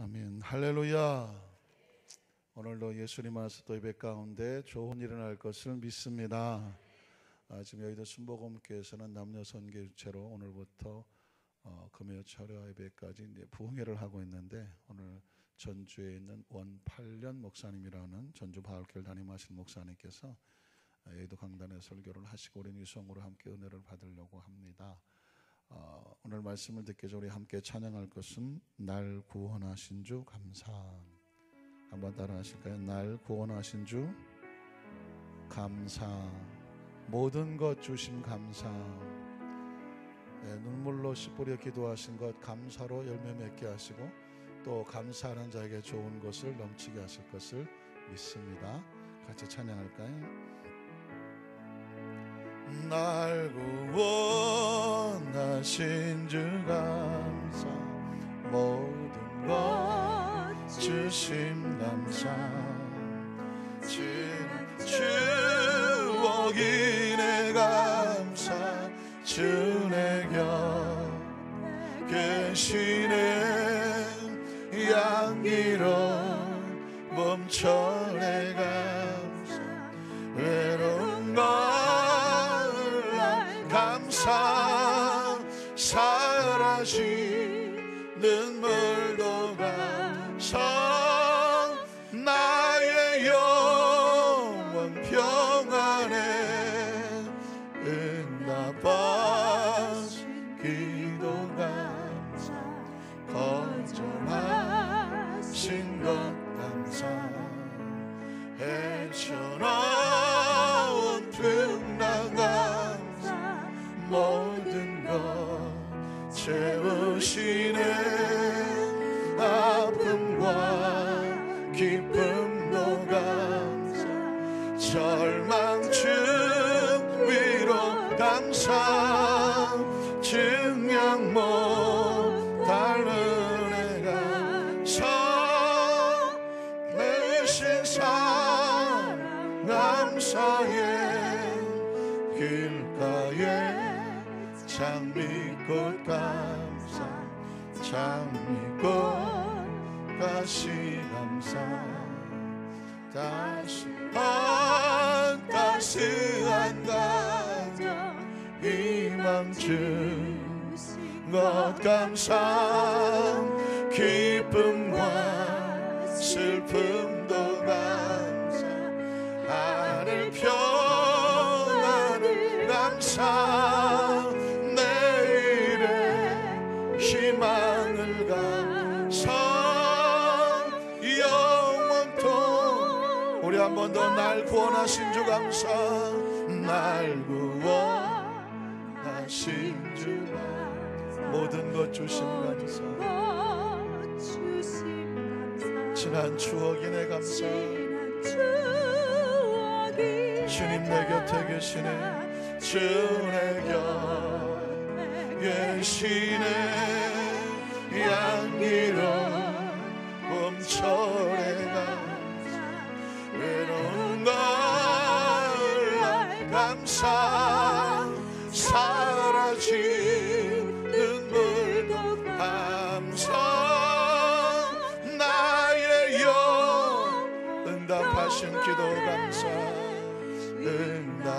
아멘. 할렐루야. 오늘도 예수님 안에서 또 예배 가운데 좋은 일이 일어날 것을 믿습니다. 지금 여의도 순복음교회에서는 남녀 선교 유체로 오늘부터 금요 철야 예배까지 이제 부흥회를 하고 있는데, 오늘 전주에 있는 원팔년 목사님이라는 전주 바울교회를 담임하시는 목사님께서 여의도 강단에 설교를 하시고 우리는 유성으로 함께 은혜를 받으려고 합니다. 오늘 말씀을 듣기 전에 우리 함께 찬양할 것은 날 구원하신 주 감사. 한번 따라 하실까요? 날 구원하신 주 감사. 모든 것 주심 감사. 눈물로 씨 뿌려 기도하신 것 감사로 열매 맺게 하시고, 또 감사하는 자에게 좋은 것을 넘치게 하실 것을 믿습니다. 같이 찬양할까요? 날 구원하신 주 감사. 모든 것 주심 감사. 지난 추억이네 감사. 주내 곁 계시네 양기로 멈춰내 감사. 외로운 것 감사. 사라진 눈물도 감사. 나의 영원 평안에 응답하신 기도 감사. 거절하신 것 감사. 헤쳐나온 풍랑 감사. 모든 것 채우시네. 아픔과 기쁨도 감사. 절망중 위로 감사. 증명 못할 은혜 감사. 내신 사랑 감사해. 길가에 장미꽃 감사. 장미꽃 가시 감사. 따스한 가정 희망 주신 것 감사. 기쁨과 슬픔도 감사. 하늘 평안을 감사. 내일의 희망을 감사. 영원토록 우리 한 번 더 날 구원하신 주 감사. 날 구원하신 주 감사. 모든 것 주심 감사. 지난 추억이네 감사. 주님 내 곁에 계시네. 주 내 곁에 계시네. 양기로 멈춰내 감사. 외로운 걸 감사. 사라진 눈물도 감사. 나의 영 응답하신 기도 감사.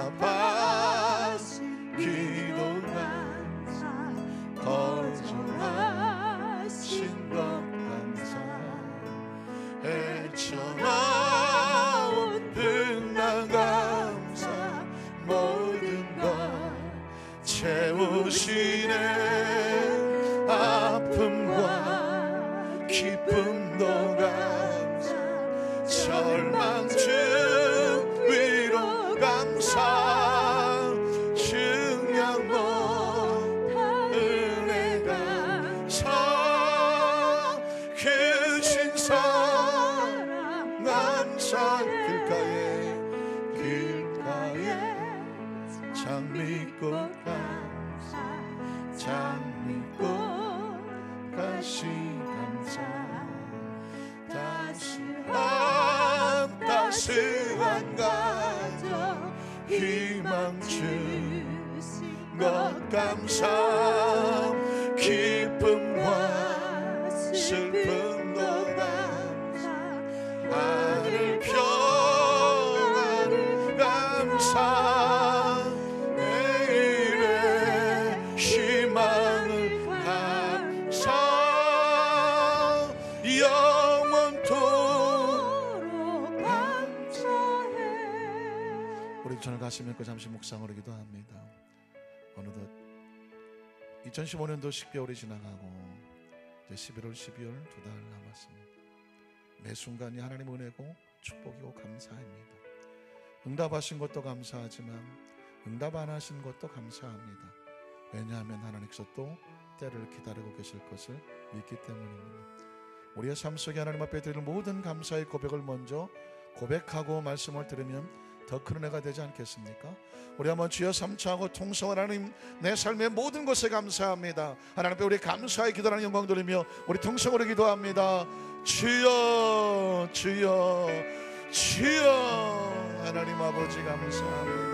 응답하신 기도 감사. 거절하신 것 감사. 헤쳐나온 빛난 감사. 모든 것 채우시네. 아픔과 기쁨도 감사. 절망중 위로 감사. 증명 못할 은혜 감사. 크신 사랑 감사. 길가에 장미꽃 감사. 장미꽃 가시 감사. 따스한 가정 희망 주신 것 감사. 기쁨과 슬픔도 영원토록 감사해. 우리 전을 가시면 그 잠시 묵상으로 기도합니다. 어느덧 2015년도 10개월이 지나가고 이제 11월 12월 2달 남았습니다. 매 순간이 하나님의 은혜고 축복이고 감사합니다. 응답하신 것도 감사하지만 응답 안 하신 것도 감사합니다. 왜냐하면 하나님께서 또 때를 기다리고 계실 것을 믿기 때문입니다. 우리의 삶 속에 하나님 앞에 드릴 모든 감사의 고백을 먼저 고백하고 말씀을 들으면 더 큰 은혜가 되지 않겠습니까? 우리 한번 주여 삼창하고 통성 하나님, 내 삶의 모든 것에 감사합니다. 하나님 앞에 우리 감사의 기도하는 영광 돌리며 우리 통성으로 기도합니다. 주여 주여 주여. 하나님 아버지 감사합니다.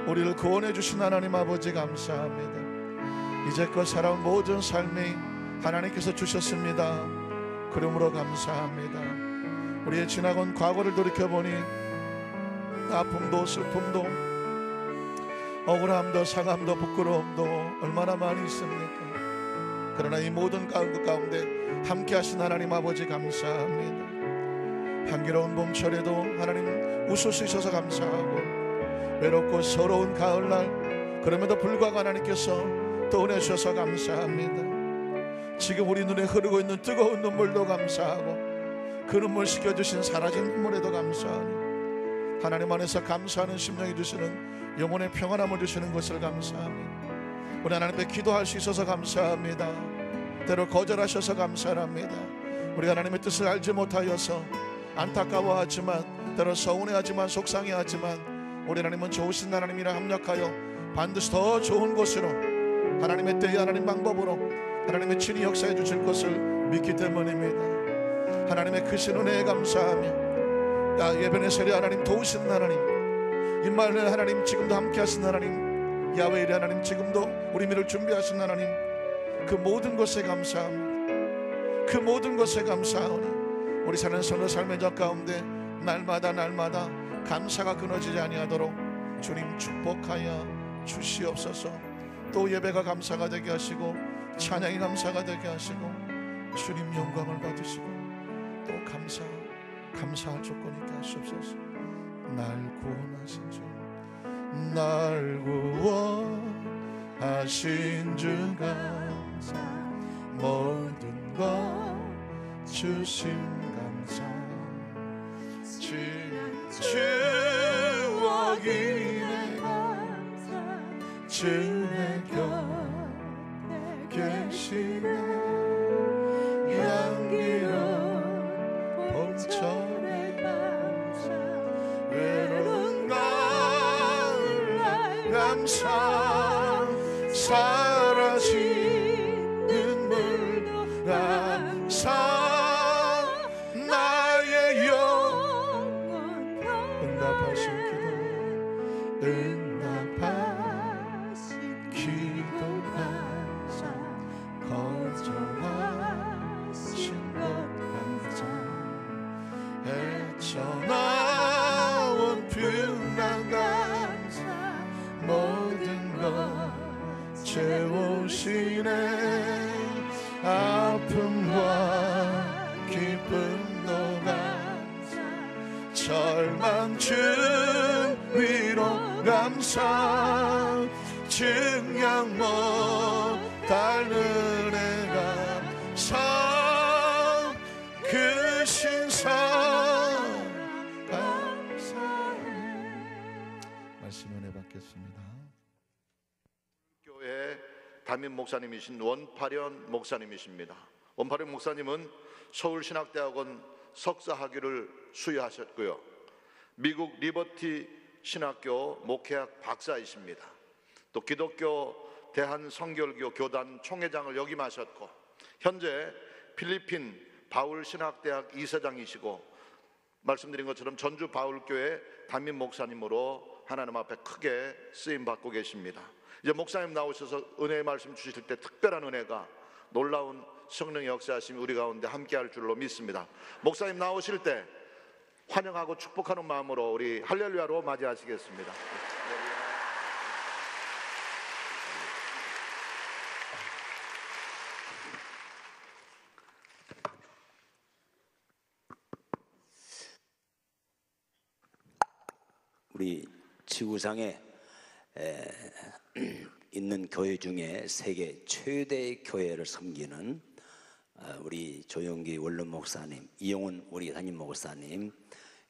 우리를 구원해 주신 하나님 아버지 감사합니다. 이제껏 살아온 모든 삶이 하나님께서 주셨습니다. 그러므로 감사합니다. 우리의 지나간 과거를 돌이켜보니 아픔도 슬픔도 억울함도 상함도 부끄러움도 얼마나 많이 있습니까? 그러나 이 모든 것 가운데 함께 하신 하나님 아버지 감사합니다. 향기로운 봄철에도 하나님 웃을 수 있어서 감사하고, 외롭고 서러운 가을날 그럼에도 불구하고 하나님께서 또 은혜 주셔서 감사합니다. 지금 우리 눈에 흐르고 있는 뜨거운 눈물도 감사하고, 그 눈물 식혀주신 사라진 눈물에도 감사하니 하나님 안에서 감사하는 심령이 주시는 영혼의 평안함을 주시는 것을 감사합니다. 우리 하나님 앞에 기도할 수 있어서 감사합니다. 때로 거절하셔서 감사합니다. 우리 하나님의 뜻을 알지 못하여서 안타까워하지만, 때로 서운해하지만 속상해하지만, 우리 하나님은 좋으신 하나님이라 합력하여 반드시 더 좋은 곳으로, 하나님의 때에 하나님 방법으로 하나님의 친히 역사해 주실 것을 믿기 때문입니다. 하나님의 크신 은혜에 감사하며, 예배의 세례 하나님 도우신 하나님, 임마누엘 하나님 지금도 함께 하신 하나님, 야훼 이레 하나님 지금도 우리 미를 준비하신 하나님, 그 모든 것에 감사합니다. 그 모든 것에 감사하오니 우리 사는 삶의 적 가운데 날마다 감사가 끊어지지 아니하도록 주님 축복하여 주시옵소서. 또 예배가 감사가 되게 하시고 찬양이 감사가 되게 하시고 주님 영광을 받으시고 또 감사할 조건이 있게 하시옵소서. 날 구원하신 주, 날 구원하신 주 감사, 모든 것 주신 감사, 추억이네 감사, 주의 곁에 계시네 향기로운 봄철의 감사, 외로운 가을날 감사, 사라진 눈물도 감사, 나의 영혼 응답하신 기도 감사, 거절하신 것 감사, 헤쳐나온 풍랑 감사, 모든 것 채우시네 아픔과 기쁨도 감사, 절망 위로 감사, 증량 못할 은혜 감사, 그 신사 감사해. 말씀 은혜 받겠습니다. 교회 담임 목사님이신 원파련 목사님이십니다. 원파련 목사님은 서울신학대학원 석사학위를 수여하셨고요, 미국 리버티 신학교 목회학 박사이십니다. 또 기독교 대한성결교 교단 총회장을 역임하셨고, 현재 필리핀 바울신학대학 이사장이시고, 말씀드린 것처럼 전주 바울교회 담임 목사님으로 하나님 앞에 크게 쓰임받고 계십니다. 이제 목사님 나오셔서 은혜의 말씀 주실 때 특별한 은혜가, 놀라운 성령의 역사하심이 우리 가운데 함께할 줄로 믿습니다. 목사님 나오실 때 환영하고 축복하는 마음으로 우리 할렐루야로 맞이하시겠습니다. 우리 지구상에 있는 교회 중에 세계 최대의 교회를 섬기는 우리 조영기 원룸 목사님, 이용훈 우리 담임 목사님,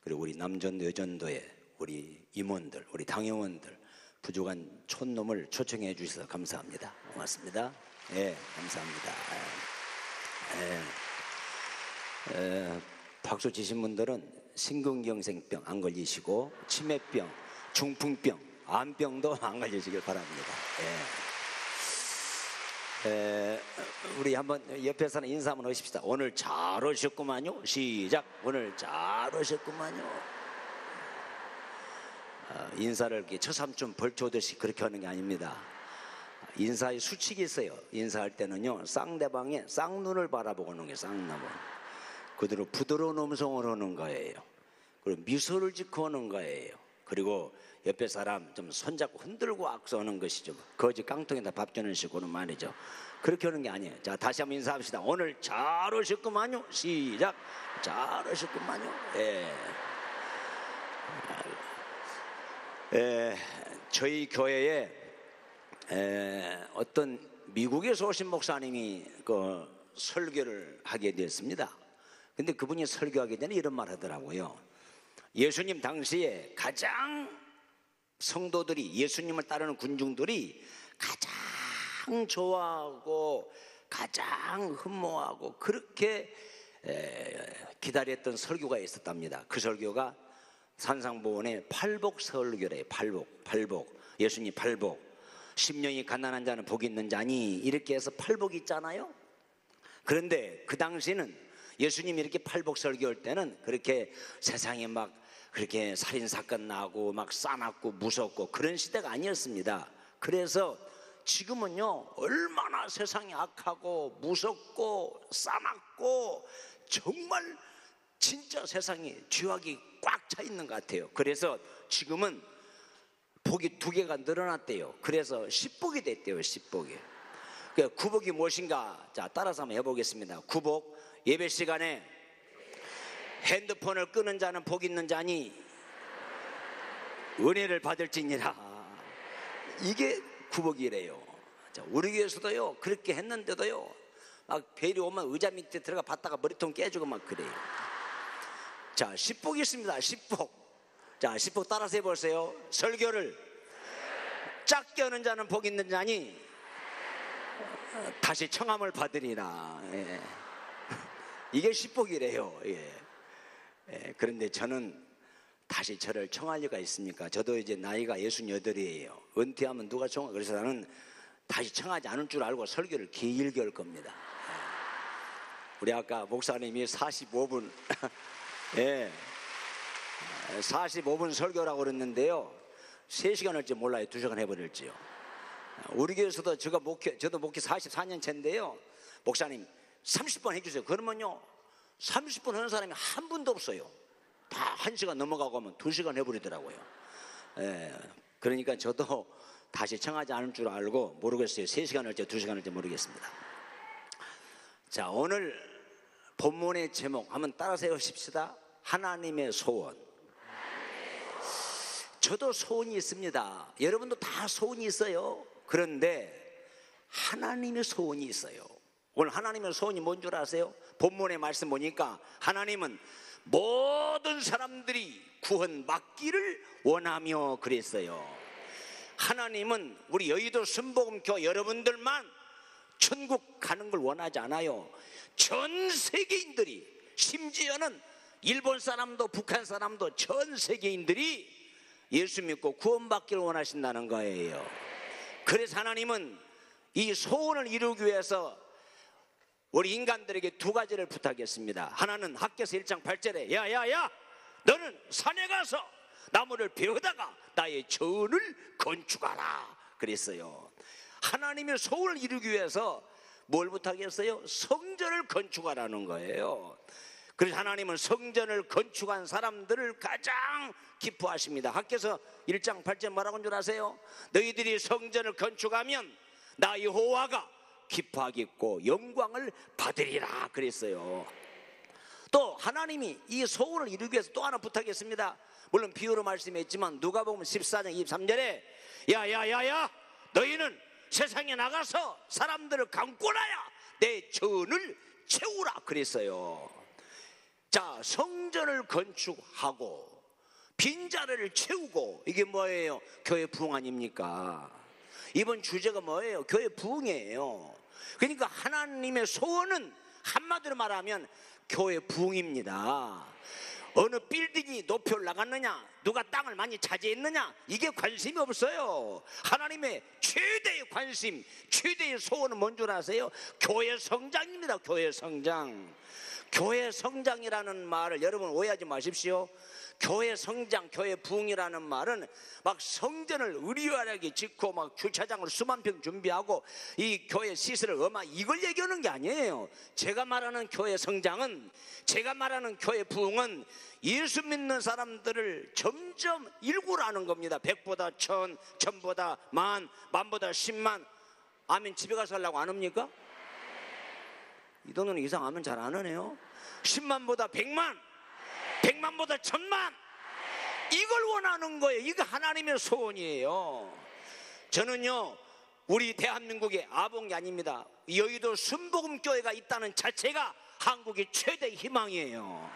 그리고 우리 남전도 여전도의 우리 임원들, 우리 당회원들, 부족한 촌놈을 초청해 주셔서 감사합니다. 고맙습니다. 예, 감사합니다. 박수 치신 분들은 심근경색병 안 걸리시고, 치매병, 중풍병, 암병도 안 걸리시길 바랍니다. 우리 한번 옆에 사는 인사 한번 하십시다. 오늘 잘 오셨구만요. 시작. 오늘 잘 오셨구만요. 인사를 이렇게 처삼촌 벌초듯이 그렇게 하는 게 아닙니다. 인사에 수칙이 있어요. 인사할 때는요, 쌍대방의 쌍눈을 바라보고 하는 게 쌍눈을. 그대로 부드러운 음성으로 하는 거예요. 그리고 미소를 짓고 하는 거예요. 그리고 옆에 사람 좀 손잡고 흔들고 악수하는 것이죠. 거지 깡통에다 밥 주는 식으로 말이죠. 그렇게 하는 게 아니에요. 자, 다시 한번 인사합시다. 오늘 잘 오셨구만요. 시작. 잘 오셨구만요. 저희 교회에 어떤 미국에서 오신 목사님이 그 설교를 하게 되었습니다. 근데 그분이 설교하기 전에 이런 말 하더라고요. 예수님 당시에 가장 성도들이, 예수님을 따르는 군중들이 가장 좋아하고 가장 흠모하고 그렇게 기다렸던 설교가 있었답니다. 그 설교가 산상보원의 팔복 설교래요. 팔복. 예수님 팔복. 심령이 가난한 자는 복이 있는 자니, 이렇게 해서 팔복이 있잖아요. 그런데 그 당시는 예수님이 이렇게 팔복 설교할 때는 그렇게 세상에 막 그렇게 살인사건 나고 막 싸납고 무섭고 그런 시대가 아니었습니다. 그래서 지금은요, 얼마나 세상이 악하고 무섭고 싸납고 정말 진짜 세상에 죄악이 꽉 차 있는 것 같아요. 그래서 지금은 복이 2개가 늘어났대요. 그래서 10복이 됐대요. 10복이. 그 구복이 무엇인가? 자, 따라서 한번 해보겠습니다. 구복. 예배 시간에 핸드폰을 끄는 자는 복 있는 자니 은혜를 받을지니라. 이게 구복이래요. 자, 우리 교회에서도요, 그렇게 했는데도요, 막 벨이 오면 의자 밑에 들어가 봤다가 머리통 깨지고 막 그래요. 자, 10복이 있습니다. 10복. 자, 10복 따라서 해보세요. 설교를 작게 하는 자는 복 있는 자니 다시 청함을 받으리라. 이게 10복이래요. 그런데 저는 다시 저를 청할 리가 있습니까? 저도 이제 나이가 68이에요. 은퇴하면 누가 청하? 그래서 나는 다시 청하지 않을 줄 알고 설교를 길게 할 겁니다. 우리 아까 목사님이 45분 45분 설교라고 그랬는데요, 3시간 할지 몰라요. 2시간 해버릴지요. 우리 교회에서도 저도 목회 44년 차인데요, 목사님 30분 해주세요. 그러면요 30분 하는 사람이 한 분도 없어요. 다 1시간 넘어가고 하면 2시간 해버리더라고요. 그러니까 저도 다시 청하지 않을 줄 알고 모르겠어요. 3시간 할지 2시간 할지 모르겠습니다. 자, 오늘 본문의 제목 한번 따라서 해보십시다. 하나님의 소원. 저도 소원이 있습니다. 여러분도 다 소원이 있어요. 그런데 하나님의 소원이 있어요. 오늘 하나님의 소원이 뭔 줄 아세요? 본문의 말씀 보니까 하나님은 모든 사람들이 구원받기를 원하며 그랬어요. 하나님은 우리 여의도 순복음교 여러분들만 천국 가는 걸 원하지 않아요. 전 세계인들이, 심지어는 일본 사람도 북한 사람도 전 세계인들이 예수 믿고 구원받기를 원하신다는 거예요. 그래서 하나님은 이 소원을 이루기 위해서 우리 인간들에게 2가지를 부탁했습니다. 하나는 학개서 1장 8절에 야야야, 너는 산에 가서 나무를 베어다가 나의 전을 건축하라 그랬어요. 하나님의 소원을 이루기 위해서 뭘 부탁했어요? 성전을 건축하라는 거예요. 그래서 하나님은 성전을 건축한 사람들을 가장 기뻐하십니다. 학개서 1장 8절 뭐라고 한 줄 아세요? 너희들이 성전을 건축하면 나 여호와가 기뻐하겠고 영광을 받으리라 그랬어요. 또 하나님이 이 소원을 이루기 위해서 또 하나 부탁했습니다. 물론 비유로 말씀했지만 누가복음 14장 23절에 야야야야 너희는 세상에 나가서 사람들을 강권하여 내 전을 채우라 그랬어요. 자, 성전을 건축하고 빈자리를 채우고, 이게 뭐예요? 교회 부흥 아닙니까? 이번 주제가 뭐예요? 교회 부흥이에요. 그러니까 하나님의 소원은 한마디로 말하면 교회 부흥입니다. 어느 빌딩이 높이 올라갔느냐, 누가 땅을 많이 차지했느냐, 이게 관심이 없어요. 하나님의 최대의 관심, 최대의 소원은 뭔 줄 아세요? 교회 성장입니다. 교회 성장. 교회 성장이라는 말을 여러분 오해하지 마십시오. 교회 성장, 교회 부흥이라는 말은 막 성전을 의리화하게 짓고 막 주차장을 수만 평 준비하고 이 교회 시설을 이걸 얘기하는 게 아니에요. 제가 말하는 교회 성장은, 제가 말하는 교회 부흥은 예수 믿는 사람들을 점점 일구라는 겁니다. 100보다 1000, 1000보다 만, 만보다 10만. 아멘. 집에 가서 하려고 안 합니까? 이 돈은 이상 하면 잘 안 하네요. 10만보다 100만, 100만보다 1000만, 이걸 원하는 거예요. 이게 하나님의 소원이에요. 저는요, 우리 대한민국의 아봉이 아닙니다. 여의도 순복음교회가 있다는 자체가 한국의 최대 희망이에요.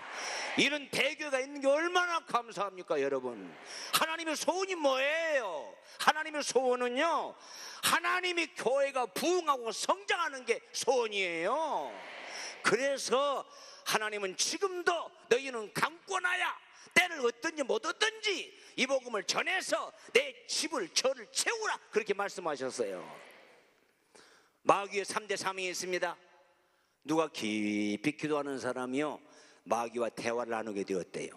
이런 대교회가 있는 게 얼마나 감사합니까, 여러분. 하나님의 소원이 뭐예요? 하나님의 소원은요, 하나님의 교회가 부흥하고 성장하는 게 소원이에요. 그래서 하나님은 지금도 너희는 강권하여 때를 얻든지 못 얻든지 이 복음을 전해서 내 집을, 저를 채우라, 그렇게 말씀하셨어요. 마귀의 3대 사명이 있습니다. 누가 깊이 기도하는 사람이요, 마귀와 대화를 나누게 되었대요.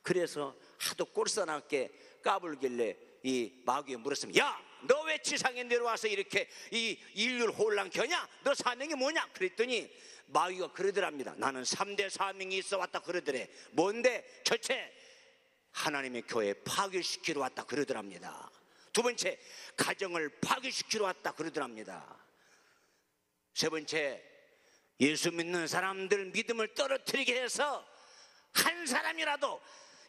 그래서 하도 꼴싸납게 까불길래 이 마귀에 물었습니다. 야, 너 왜 지상에 내려와서 이렇게 이 인류를 혼란케하냐? 너 사명이 뭐냐? 그랬더니 마귀가 그러더랍니다. 나는 3대 사명이 있어 왔다 그러더래. 뭔데? 첫째, 하나님의 교회 파괴시키러 왔다 그러더랍니다. 두 번째, 가정을 파괴시키러 왔다 그러더랍니다. 세 번째, 예수 믿는 사람들 믿음을 떨어뜨리게 해서 한 사람이라도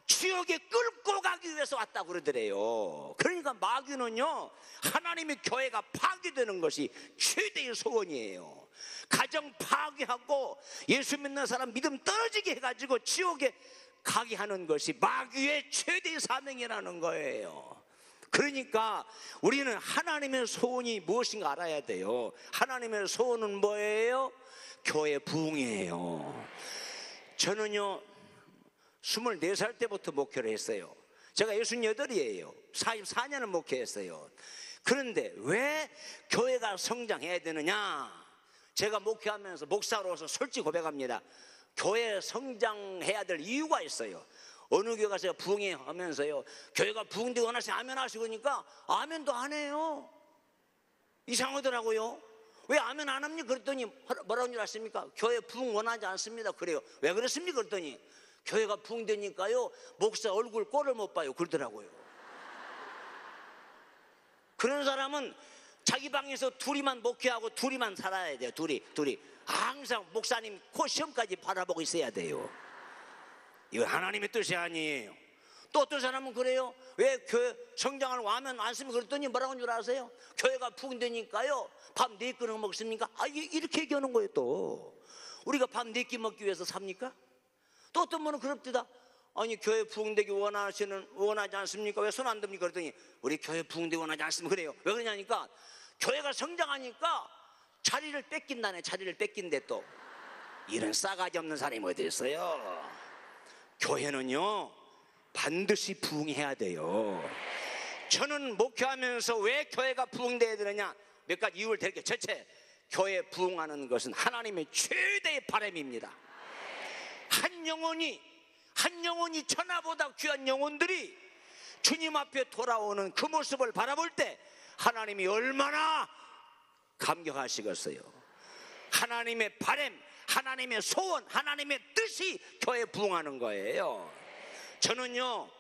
지옥에 끌고 가기 위해서 왔다 그러더래요. 그러니까 마귀는요, 하나님의 교회가 파괴되는 것이 최대의 소원이에요. 가정 파괴하고 예수 믿는 사람 믿음 떨어지게 해가지고 지옥에 가게 하는 것이 마귀의 최대의 사명이라는 거예요. 그러니까 우리는 하나님의 소원이 무엇인가 알아야 돼요. 하나님의 소원은 뭐예요? 교회 부흥이에요. 저는요, 24살 때부터 목회를 했어요. 제가 68이에요. 44년을 목회했어요. 그런데 왜 교회가 성장해야 되느냐? 제가 목회하면서 목사로서 솔직히 고백합니다. 교회 성장해야 될 이유가 있어요. 어느 교회 가서 부흥해 하면서요, 교회가 부흥되고 원하시면 아멘 하시고 그러니까 아멘도 안 해요. 이상하더라고요. 왜 아멘 안 합니까? 그랬더니 뭐라고 줄 아십니까? 교회 부흥 원하지 않습니다. 그래요. 왜 그렇습니까? 그랬더니 교회가 부흥되니까요, 목사 얼굴 꼴을 못 봐요. 그러더라고요. 그런 사람은 자기 방에서 둘이만 목회하고 둘이만 살아야 돼요. 둘이 항상 목사님 코 시험까지 바라보고 있어야 돼요. 이건 하나님의 뜻이 아니에요. 또 어떤 사람은 그래요. 왜 교회 성장을 와면 안 쓰면 그랬더니 뭐라고 하는 줄 아세요? 교회가 부흥되니까요, 밥 4끼는 먹습니까? 이렇게 얘기하는 거예요. 또 우리가 밥 4끼 먹기 위해서 삽니까? 또 어떤 분은 그럽디다. 아니, 교회 부흥되기 원하지 않습니까? 왜 손 안 듭니까? 그랬더니 우리 교회 부흥되기 원하지 않습니다. 그래요. 왜 그러냐니까 교회가 성장하니까 자리를 뺏긴다네. 자리를 뺏긴대. 또 이런 싸가지 없는 사람이 어디 있어요? 교회는요, 반드시 부흥해야 돼요. 저는 목회하면서 왜 교회가 부흥돼야 되느냐, 몇 가지 이유를 드릴게요. 첫째, 교회 부흥하는 것은 하나님의 최대의 바람입니다. 한 영혼이 천하보다 귀한 영혼들이 주님 앞에 돌아오는 그 모습을 바라볼 때 하나님이 얼마나 감격하시겠어요. 하나님의 바람, 하나님의 소원, 하나님의 뜻이 교회에 부응하는 거예요. 저는요,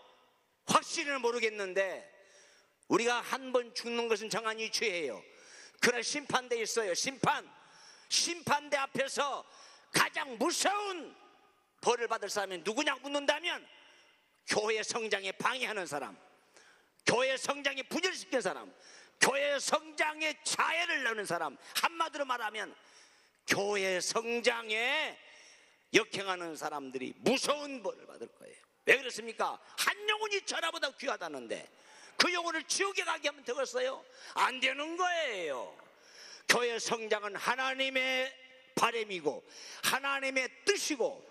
확실히는 모르겠는데 우리가 한 번 죽는 것은 정한 이치예요. 그날 심판대 있어요. 심판대 앞에서 가장 무서운 벌을 받을 사람이 누구냐고 묻는다면 교회 성장에 방해하는 사람, 교회 성장에 분열시키는 사람, 교회 성장에 자해를 넣는 사람, 한마디로 말하면 교회 성장에 역행하는 사람들이 무서운 벌을 받을 거예요. 왜 그렇습니까? 한 영혼이 전하보다 귀하다는데 그 영혼을 지옥에 가게 하면 되겠어요? 안 되는 거예요. 교회 성장은 하나님의 바람이고 하나님의 뜻이고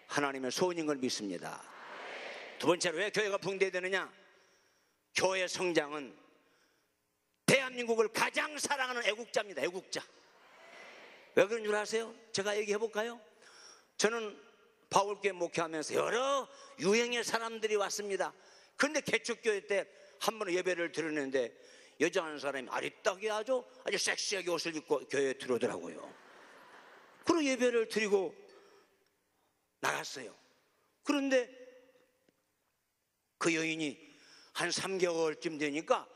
하나님의 소원인 걸 믿습니다. 두 번째로 왜 교회가 붕괴되느냐? 교회 성장은 대한민국을 가장 사랑하는 애국자입니다. 애국자. 왜 그런 줄 아세요? 제가 얘기해 볼까요? 저는 바울교회 목회하면서 여러 유형의 사람들이 왔습니다. 그런데 개척교회 때 한 번은 예배를 드렸는데 여자 한 사람이 아리따게 아주 섹시하게 옷을 입고 교회에 들어오더라고요. 그리고 예배를 드리고 나갔어요. 그런데 그 여인이 한 3개월쯤 되니까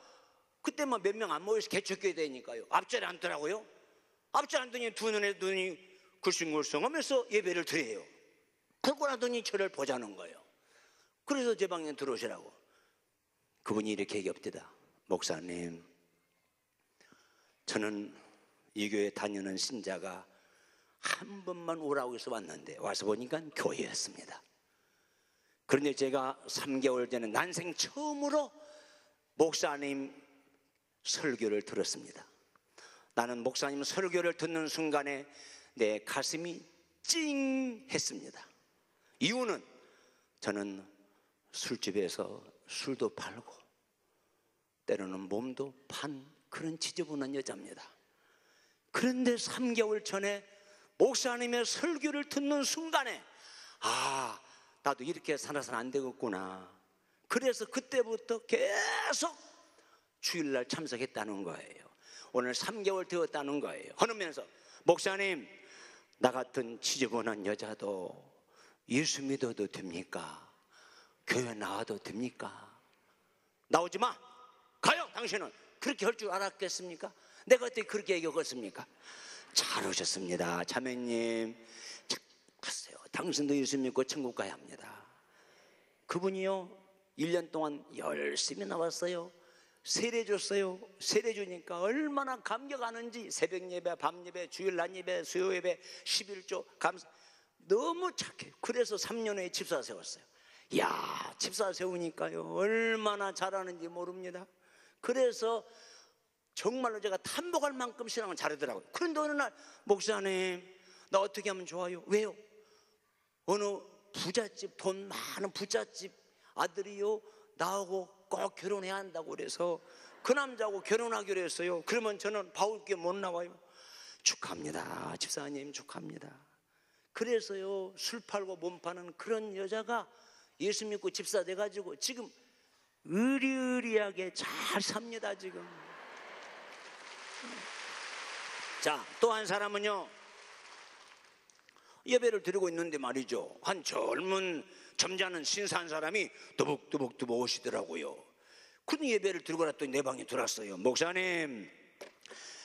그때만 몇 명 안 모여서 개척교회 되니까요, 앞자리에 앉더라고요. 앞자리에 앉더니 두 눈이 글썽글썽하면서 예배를 드려요. 그러고 나더니 저를 보자는 거예요. 그래서 제 방에 들어오시라고. 그분이 이렇게 얘기합니다. 목사님, 저는 이 교회 다니는 신자가 한 번만 오라고 해서 왔는데 와서 보니까 교회였습니다. 그런데 제가 3개월 전에 난생 처음으로 목사님 설교를 들었습니다. 나는 목사님 설교를 듣는 순간에 내 가슴이 찡 했습니다. 이유는 저는 술집에서 술도 팔고 때로는 몸도 판 그런 지저분한 여자입니다. 그런데 3개월 전에 목사님의 설교를 듣는 순간에 아, 나도 이렇게 살아서는 안 되겠구나. 그래서 그때부터 계속 주일날 참석했다는 거예요. 오늘 3개월 되었다는 거예요. 그러면서 목사님, 나 같은 지저분한 여자도 예수 믿어도 됩니까? 교회 나와도 됩니까? 나오지 마! 가요! 당신은 그렇게 할 줄 알았겠습니까? 내가 어떻게 그렇게 얘기했습니까? 잘 오셨습니다. 자매님, 갔어요. 당신도 예수 믿고 천국 가야 합니다. 그분이요 1년 동안 열심히 나왔어요. 세례 줬어요. 세례 주니까 얼마나 감격하는지. 새벽 예배, 밤 예배, 주일 낮 예배, 수요 예배, 11조 감사. 너무 착해요. 그래서 3년 후에 집사 세웠어요. 이야, 집사 세우니까요 얼마나 잘하는지 모릅니다. 그래서 정말로 제가 탐복할 만큼 신앙을 잘하더라고요. 그런데 어느 날 목사님, 나 어떻게 하면 좋아요? 왜요? 어느 부잣집, 돈 많은 부잣집 아들이요 나하고 꼭 결혼해야 한다고 그래서 그 남자하고 결혼하기로 했어요. 그러면 저는 바울교회 못 나와요. 축하합니다. 집사님 축하합니다. 그래서요 술 팔고 몸 파는 그런 여자가 예수 믿고 집사 돼가지고 지금 의리의리하게 잘 삽니다 지금. 자, 또 한 사람은요 예배를 드리고 있는데 말이죠, 한 젊은 점잖은 신사한 사람이 두벅두벅 오시더라고요. 그런 예배를 드리고 났더니 내 방에 들어왔어요. 목사님,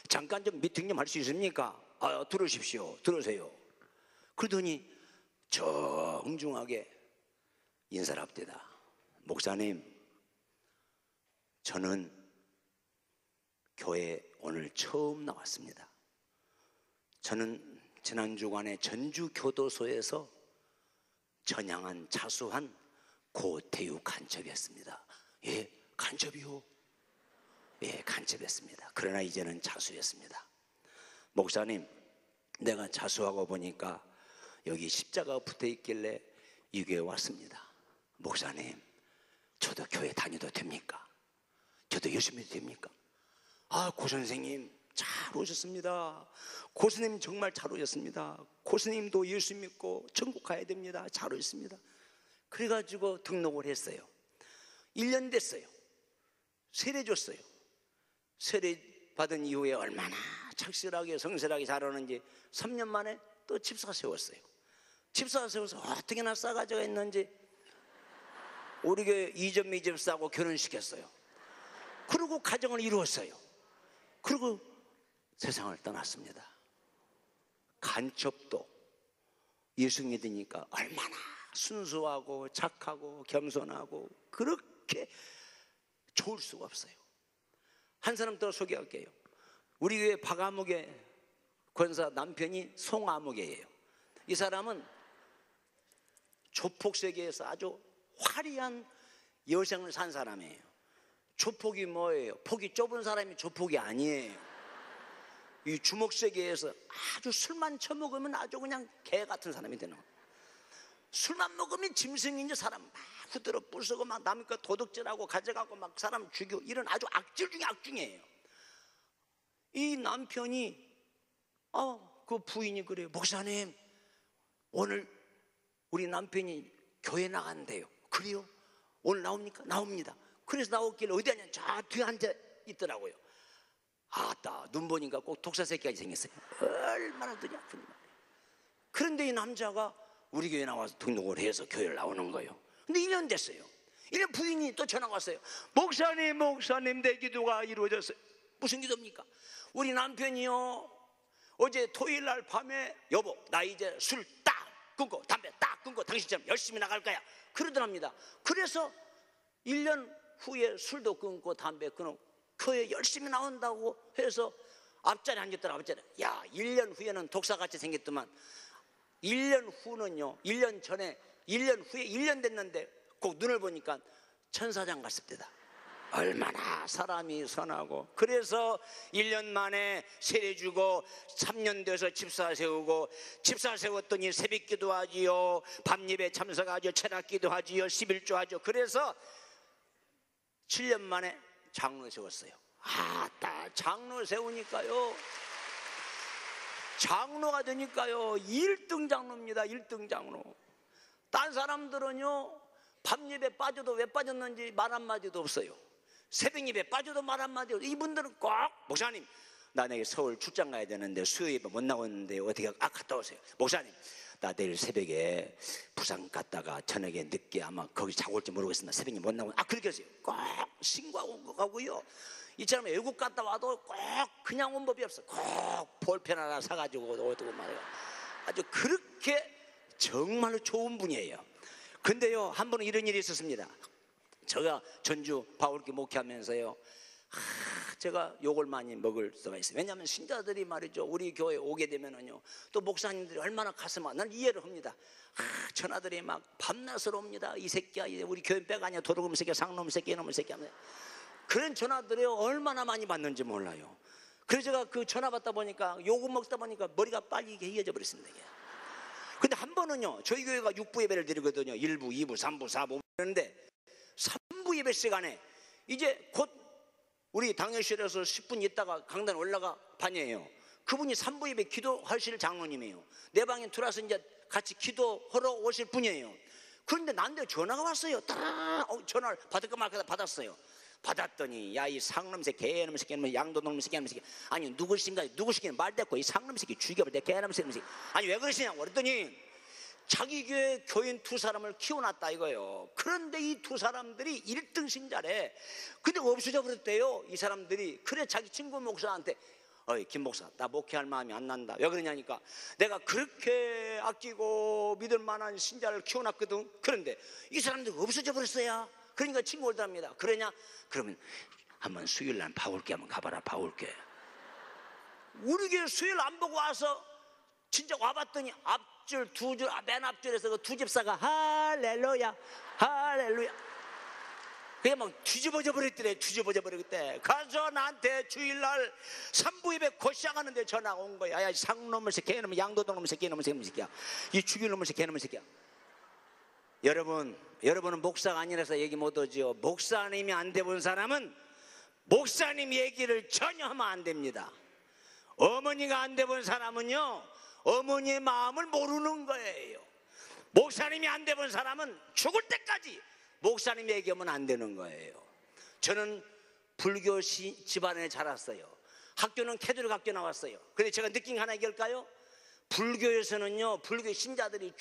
잠깐 좀 미팅 좀 할 수 있습니까? 아, 들으십시오. 들으세요. 그러더니 정중하게 인사를 합니다. 목사님, 저는 교회 오늘 처음 나왔습니다. 저는 지난 주간에 전주 교도소에서 전향한 자수한 고태유 간첩이었습니다. 예, 간첩이요? 예, 간첩이었습니다. 그러나 이제는 자수했습니다. 목사님, 내가 자수하고 보니까 여기 십자가 붙어 있길래 이 교회에 왔습니다. 목사님, 저도 교회 다녀도 됩니까? 저도 예수 믿어도 됩니까? 아, 고 선생님 잘 오셨습니다. 고 선생님 정말 잘 오셨습니다. 고 선생님도 예수 믿고 천국 가야 됩니다. 잘 오셨습니다. 그래가지고 등록을 했어요. 1년 됐어요. 세례 줬어요. 세례 받은 이후에 얼마나 착실하게 성실하게 잘하는지 3년 만에 또 집사 세웠어요. 집사 세워서 어떻게나 싸가지가 있는지 우리 교회 이전미 집사하고 결혼시켰어요. 그리고 가정을 이루었어요. 그리고 세상을 떠났습니다. 간첩도 예수 믿으니까 얼마나 순수하고 착하고 겸손하고 그렇게 좋을 수가 없어요. 한 사람 더 소개할게요. 우리 교회 박아무개 권사 남편이 송아무개예요. 이 사람은 조폭세계에서 아주 화려한 여생을 산 사람이에요. 조폭이 뭐예요? 폭이 좁은 사람이 조폭이 아니에요. 이 주먹세계에서 아주 술만 처먹으면 아주 그냥 개 같은 사람이 되는 거예요. 술만 먹으면 짐승인지 사람 막 후드러 부수고 막 남의 거 도둑질하고 가져가고 막 사람 죽이고 이런 아주 악질 중에 악중이에요. 이 남편이 그 부인이 그래요. 목사님 오늘 우리 남편이 교회 나간대요. 그래요? 오늘 나옵니까? 나옵니다. 그래서 나오길래 어디 하냐? 저 뒤에 앉아 있더라고요. 아따 눈 보니까 꼭 독사 새끼가 생겼어요. 얼마나 눈이 아픈 말이에요. 그런데 이 남자가 우리 교회 나와서 등록을 해서 교회를 나오는 거예요. 근데 1년 됐어요. 1년 부인이 또 전화가 왔어요. 목사님 내 기도가 이루어졌어요. 무슨 기도입니까? 우리 남편이요 어제 토요일 날 밤에 여보 나 이제 술 딱 끊고 담배 딱 끊고 당신처럼 열심히 나갈 거야 그러더랍니다. 그래서 1년 후에 술도 끊고 담배 끊고 교회 열심히 나온다고 해서 앞자리에 앉았더라. 앞자리. 야 1년 후에는 독사같이 생겼더만 1년 후는요 1년 전에 1년 후에 1년 됐는데 꼭 눈을 보니까 천사장 같습니다. 얼마나 사람이 선하고. 그래서 1년 만에 세례 주고 3년 돼서 집사 세우고 집사 세웠더니 새벽기도 하지요, 밤예배 참석하죠, 철학기도 하지요, 11조 하죠. 그래서 7년 만에 장로 세웠어요. 아따 장로 세우니까요 장로가 되니까요 1등 장로입니다. 1등 장로. 딴 사람들은요 밤예배 빠져도 왜 빠졌는지 말 한마디도 없어요. 새벽 예배 빠져도 말 한마디 없어요. 이분들은 꼭 목사님 나 내일 서울 출장 가야 되는데 수요예배 못 나오는데 어떻게 갔다 오세요. 목사님 나 내일 새벽에 부산 갔다가 저녁에 늦게 아마 거기 자고 올지 모르겠습니다. 새벽에 못 나오는 그렇게 하세요. 꼭 신고하고 가고요. 이처럼 외국 갔다 와도 꼭 그냥 온 법이 없어. 꼭 볼펜 하나 사가지고 오고 말이에요. 아주 그렇게 정말로 좋은 분이에요. 근데요 한 번은 이런 일이 있었습니다. 제가 전주 바울교 목회하면서요 제가 욕을 많이 먹을 수가 있어요. 왜냐하면 신자들이 말이죠 우리 교회 오게 되면은요 또 목사님들이 얼마나 가슴 난 이해를 합니다. 전화들이 막 밤낮으로 옵니다. 이 새끼야 우리 교회 빼가 아니야 도둑놈 새끼야 상놈 새끼 이놈 새끼야. 그런 전화들이 얼마나 많이 받는지 몰라요. 그래서 제가 그 전화 받다 보니까 욕을 먹다 보니까 머리가 빨리 이어져 버렸습니다. 근데 한 번은요 저희 교회가 6부 예배를 드리거든요. 1부, 2부, 3부, 4부 그런데 3부 예배 시간에 이제 곧 우리 당회실에서 10분 있다가 강단 올라가 반이에요. 그분이 3부 예배 기도하실 장로님이에요. 내 방에 들어와서 이제 같이 기도하러 오실 분이에요. 그런데 나한테 전화가 왔어요. 전화를 받을까 말까 받았어요. 받았더니 야 이 상놈 새끼 개놈 새끼 양도놈 새끼 개놈 새끼 아니 누구신가 누구시기는 말대꾸 이 상놈 새끼 죽여버려 개놈 새끼 아니 왜 그러시냐고 그랬더니 자기 교회 교인 2사람을 키워놨다 이거예요. 그런데 이 2사람들이 1등 신자래. 근데 없어져 버렸대요 이 사람들이. 그래 자기 친구 목사한테 어이 김 목사 나 목회할 마음이 안 난다. 왜 그러냐니까 내가 그렇게 아끼고 믿을 만한 신자를 키워놨거든. 그런데 이 사람들이 없어져 버렸어요. 그러니까 친구를 답니다. 그러냐? 그러면 한번 수요일날 바울교 한번 가봐라. 바울교 우리 교회 수요일 안 보고 와서 진짜 와봤더니 앞줄 두 줄 맨 앞줄에서 그 두 집사가 할렐루야 할렐루야 그냥 막 뒤집어져 버렸더래. 뒤집어져 버렸대. 가서 나한테 주일날 3부 예배 곧 시작하는데 전화가 온 거야. 야 상놈의 새끼 개놈의 양도놈의 새끼 개놈의 새끼야 이 죽일 놈의 새끼 개놈의 새끼야. 여러분은 목사가 아니라서 얘기 못하죠. 목사님이 안 돼본 사람은 목사님 얘기를 전혀 하면 안 됩니다. 어머니가 안 돼본 사람은요 어머니의 마음을 모르는 거예요. 목사님이 안 돼본 사람은 죽을 때까지 목사님 얘기하면 안 되는 거예요. 저는 불교 집안에 자랐어요. 학교는 캐톨릭 학교 나왔어요. 그런데 제가 느낀 거 하나 얘기할까요? 불교에서는요 불교 신자들이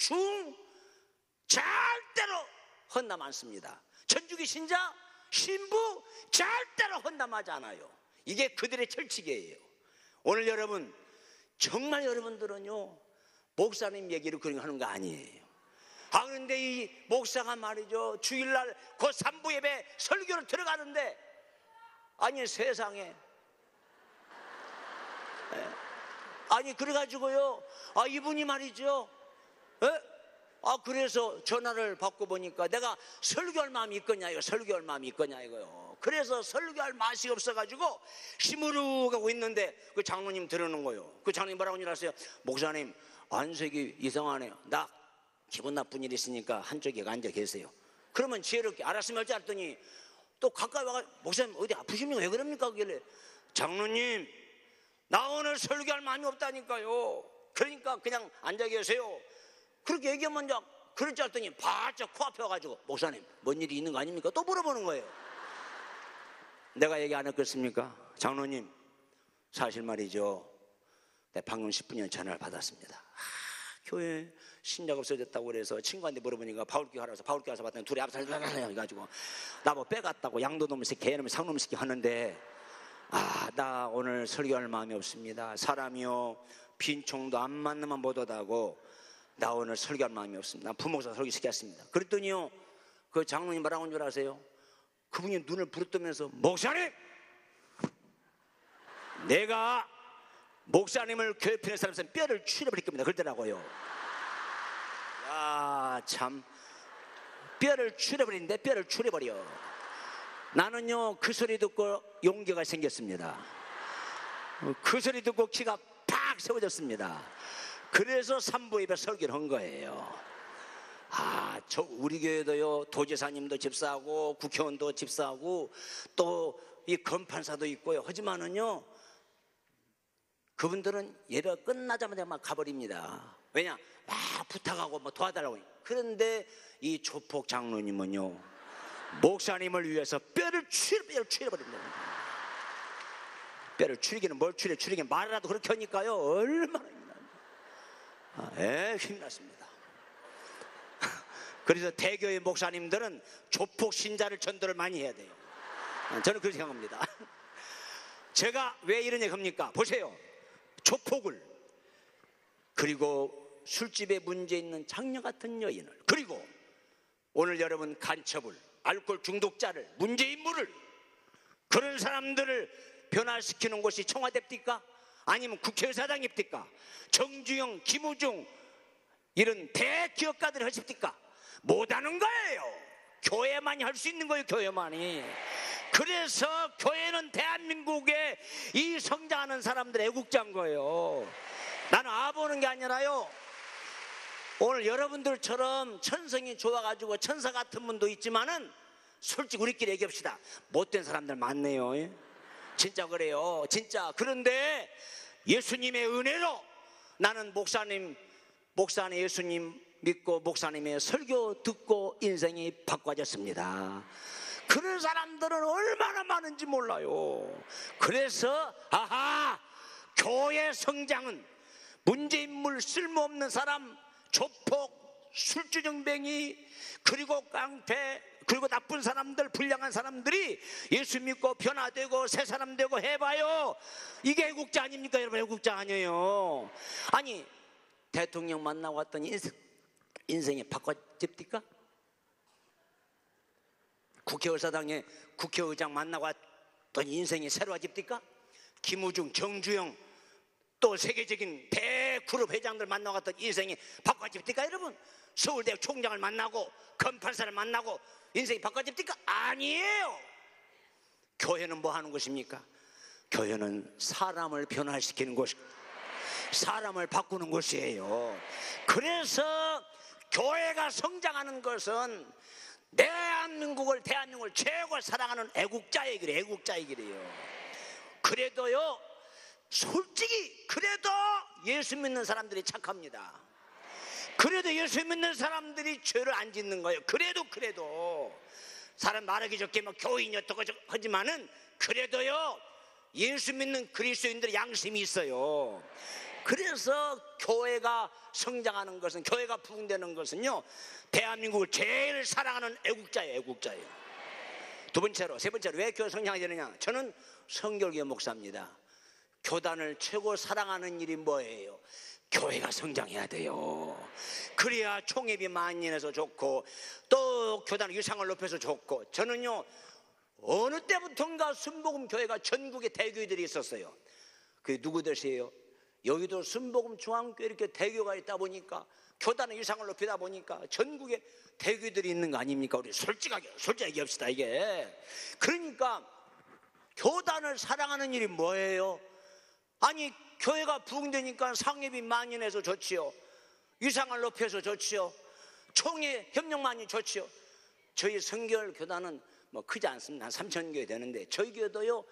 절대로 헌담 않습니다. 천주교 신자 신부 절대로 헌담하지 않아요. 이게 그들의 철칙이에요. 오늘 여러분 정말 여러분들은요 목사님 얘기를 그런 거 하는 거 아니에요. 그런데 이 목사가 말이죠, 주일날 그 산부 예배 설교를 들어가는데, 아니 세상에, 아니 그래가지고요, 이분이 말이죠, 그래서 전화를 받고 보니까 내가 설교할 마음이 있거냐 이거, 설교할 마음이 있거냐 이거요. 그래서 설교할 맛이 없어가지고 시무룩하고 있는데 그 장로님 들으는 거예요. 그 장로님 뭐라고 하시어요? 목사님 안색이 이상하네요. 나 기분 나쁜 일 있으니까 한쪽에 앉아 계세요. 그러면 지혜롭게 알았으면 할지 알았더니 또 가까이 와가, 목사님 어디 아프십니까? 왜 그럽니까? 그길래, 장로님 나 오늘 설교할 마음이 없다니까요. 그러니까 그냥 앉아 계세요. 그렇게 얘기하면 이제 그럴 줄 알았더니 바짝 코앞에 와가지고, 목사님 뭔 일이 있는 거 아닙니까? 또 물어보는 거예요. 내가 얘기 안 했겠습니까? 장로님 사실 말이죠, 내가 방금 10분 전에 전화를 받았습니다. 교회 신자가 없어졌다고 그래서 친구한테 물어보니까 바울교회 하라서, 바울교회 와서 봤더니 둘이 앞살살살 해가지고 나뭐 빼갔다고 양도놈 새끼 개놈 상놈 새끼 하는데, 나 오늘 설교할 마음이 없습니다. 사람이요 빈총도 안 맞으면 못하다고 나 오늘 설교할 마음이 없습니다. 난 부목사 설교 시켰습니다. 그랬더니요, 그 장로님 뭐라고 한 줄 아세요? 그분이 눈을 부릅뜨면서, 목사님 내가 목사님을 괴롭히는 사람은 뼈를 추려버릴 겁니다 그러더라고요. 야, 참, 뼈를 추려버리는데 뼈를 추려버려. 나는요 그 소리 듣고 용기가 생겼습니다. 그 소리 듣고 키가 팍 세워졌습니다. 그래서 산부예배 설교를 한 거예요. 우리 교회도요 도지사님도 집사하고 국회의원도 집사하고 또 이 검판사도 있고요. 하지만은요 그분들은 예배가 끝나자마자 막 가버립니다. 왜냐? 막 부탁하고 뭐 도와달라고. 그런데 이 조폭 장로님은요 목사님을 위해서 뼈를 추려버립니다. 뼈를 추리기는 뭘 추리긴 말이라도 그렇게 하니까요 얼마나 힘이 났습니다. 그래서 대교회 목사님들은 조폭 신자를 전도를 많이 해야 돼요. 저는 그렇게 생각합니다. 제가 왜 이런 얘기 합니까? 보세요. 조폭을, 그리고 술집에 문제 있는 장녀 같은 여인을, 그리고 오늘 여러분 간첩을, 알코올 중독자를, 문제인물을, 그런 사람들을 변화시키는 곳이 청와대입니까? 아니면 국회의사당입니까? 정주영, 김우중 이런 대기업가들이 하십니까? 못하는 거예요. 교회만이 할 수 있는 거예요. 교회만이. 그래서 교회는 대한민국의 이 성장하는 사람들의 애국자인 거예요. 나는 보는 게 아니라요, 오늘 여러분들처럼 천성이 좋아가지고 천사 같은 분도 있지만은 솔직히 우리끼리 얘기합시다. 못된 사람들 많네요. 진짜 그래요. 진짜. 그런데 예수님의 은혜로 나는 목사님 예수님 믿고 목사님의 설교 듣고 인생이 바꿔졌습니다. 그런 사람들은 얼마나 많은지 몰라요. 그래서 교회 성장은 문제인물, 쓸모없는 사람, 조폭, 술주정뱅이, 그리고 깡패, 그리고 나쁜 사람들, 불량한 사람들이 예수 믿고 변화되고 새 사람 되고 해봐요. 이게 애국자 아닙니까 여러분? 애국자 아니에요. 아니 대통령 만나고 왔더니 인생이 바꿔집니까? 국회의사당에 국회의장 만나고 왔더니 인생이 새로워집니까? 김우중, 정주영 또 세계적인 대그룹 회장들 만나고 왔더니 인생이 바꿔집니까 여러분? 서울대 총장을 만나고 검판사를 만나고 인생이 바꿔집니까? 아니에요. 교회는 뭐 하는 것입니까? 교회는 사람을 변화시키는 곳, 사람을 바꾸는 곳이에요. 그래서 교회가 성장하는 것은 대한민국을 최고 사랑하는 애국자의 길이에요. 애국자의 길이에요. 그래도요, 솔직히 그래도 예수 믿는 사람들이 착합니다. 그래도 예수 믿는 사람들이 죄를 안 짓는 거예요. 그래도 사람 말하기 좋게 뭐 교인이 어떻고 하지만은 그래도요 예수 믿는 그리스도인들의 양심이 있어요. 그래서 교회가 성장하는 것은, 교회가 부흥되는 것은요 대한민국을 제일 사랑하는 애국자예요. 세 번째로 왜 교회 성장하게 되느냐? 저는 성결교 목사입니다. 교단을 최고 사랑하는 일이 뭐예요? 교회가 성장해야 돼요. 그래야 총회비 만연해서 좋고 또 교단 유상을 높여서 좋고. 저는요 어느 때부턴가 순복음 교회가 전국에 대교회들이 있었어요. 그게 누구들이에요? 여기도 순복음 중앙교회 이렇게 대교가 있다 보니까 교단의 유상을 높이다 보니까 전국에 대교들이 있는 거 아닙니까? 우리 솔직하게 얘기합시다. 이게 그러니까 교단을 사랑하는 일이 뭐예요? 아니 교회가 부흥되니까 상예비 만연해서 좋지요, 유상을 높여서 좋지요, 총회 협력만이 좋지요. 저희 성결 교단은 뭐 크지 않습니다. 한 3,000교회 되는데 저희 교회도요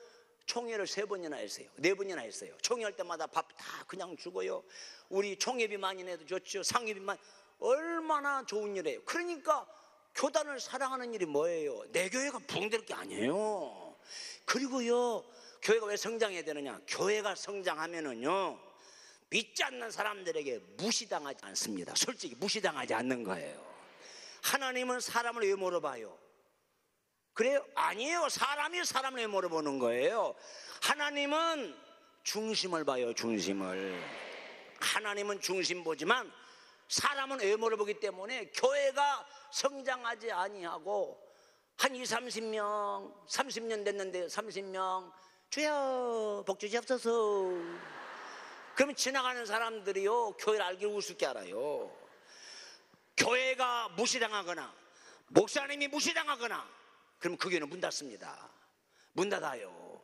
총회를 3번이나 했어요. 4번이나 했어요. 총회할 때마다 밥 다 그냥 주고요. 우리 총회비 만연해도 좋죠, 상예비만. 얼마나 좋은 일이에요. 그러니까 교단을 사랑하는 일이 뭐예요? 내 교회가 부흥될 게 아니에요. 그리고요 교회가 왜 성장해야 되느냐? 교회가 성장하면은요 믿지 않는 사람들에게 무시당하지 않습니다. 솔직히 무시당하지 않는 거예요. 하나님은 사람을 왜 물어봐요? 그래요? 아니에요. 사람이 사람을 왜 물어보는 거예요? 하나님은 중심을 봐요. 중심을. 하나님은 중심 보지만 사람은 외모를 보기 때문에 교회가 성장하지 아니하고 한 20, 30명 30년 됐는데 30명 주여 복 주시옵소서. 그러면 지나가는 사람들이요 교회를 알기를 우습게 알아요. 교회가 무시당하거나 목사님이 무시당하거나 그럼 그 교회는 문 닫습니다. 문 닫아요.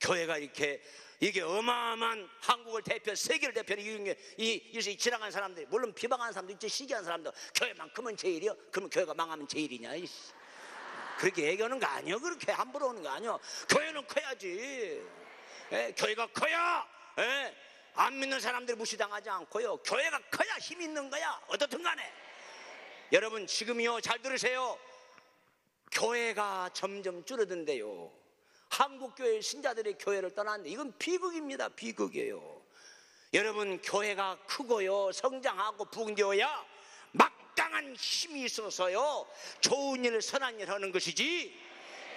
교회가 이게 어마어마한 한국을 대표, 세계를 대표하는 이 지나가는 사람들이, 물론 비방하는 사람도 있지, 시기하는 사람도, 교회만큼은 제일이요? 그러면 교회가 망하면 제일이냐? 그렇게 얘기하는 거 아니요. 그렇게 함부로 오는 거 아니요. 교회는 커야지. 교회가 커야 안 믿는 사람들이 무시당하지 않고요. 교회가 커야 힘 있는 거야. 어떻든 간에. 여러분 지금요 잘 들으세요. 교회가 점점 줄어든대요. 한국교회 신자들의 교회를 떠났는데 이건 비극입니다. 비극이에요. 여러분 교회가 크고요 성장하고 부흥되어야 막강한 힘이 있어서요 좋은 일 선한 일 하는 것이지,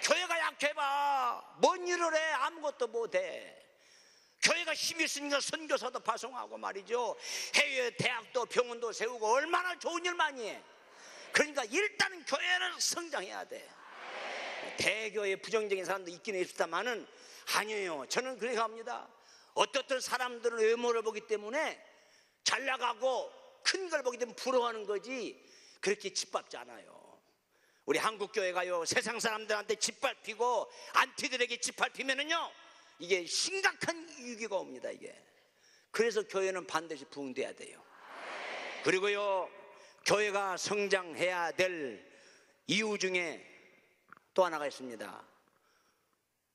교회가 약해봐 뭔 일을 해? 아무것도 못해. 교회가 힘이 있으니까 선교사도 파송하고 말이죠, 해외 대학도 병원도 세우고 얼마나 좋은 일 많이 해. 그러니까 일단은 교회를 성장해야 돼. 대교에 부정적인 사람도 있긴 있습니다만은 아니에요. 저는 그렇게 합니다. 어떻든 사람들은 외모를 보기 때문에 잘 나가고 큰 걸 보기 때문에 부러워하는 거지 그렇게 짓밟지 않아요. 우리 한국교회가요 세상 사람들한테 짓밟히고 안티들에게 짓밟히면은요 이게 심각한 위기가 옵니다. 이게. 그래서 교회는 반드시 부흥돼야 돼요. 그리고요 교회가 성장해야 될 이유 중에 또 하나가 있습니다.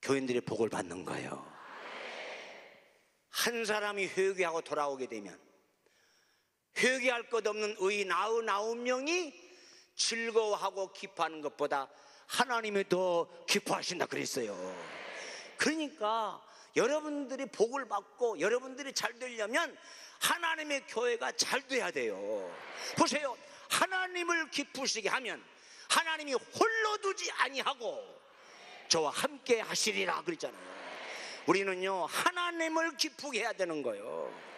교인들이 복을 받는 거예요. 한 사람이 회개하고 돌아오게 되면 회개할 것 없는 의인 99명이 즐거워하고 기뻐하는 것보다 하나님이 더 기뻐하신다 그랬어요. 그러니까 여러분들이 복을 받고 여러분들이 잘 되려면 하나님의 교회가 잘 돼야 돼요. 보세요. 하나님을 기쁘시게 하면 하나님이 홀로 두지 아니하고 저와 함께 하시리라 그랬잖아요. 우리는요 하나님을 기쁘게 해야 되는 거예요.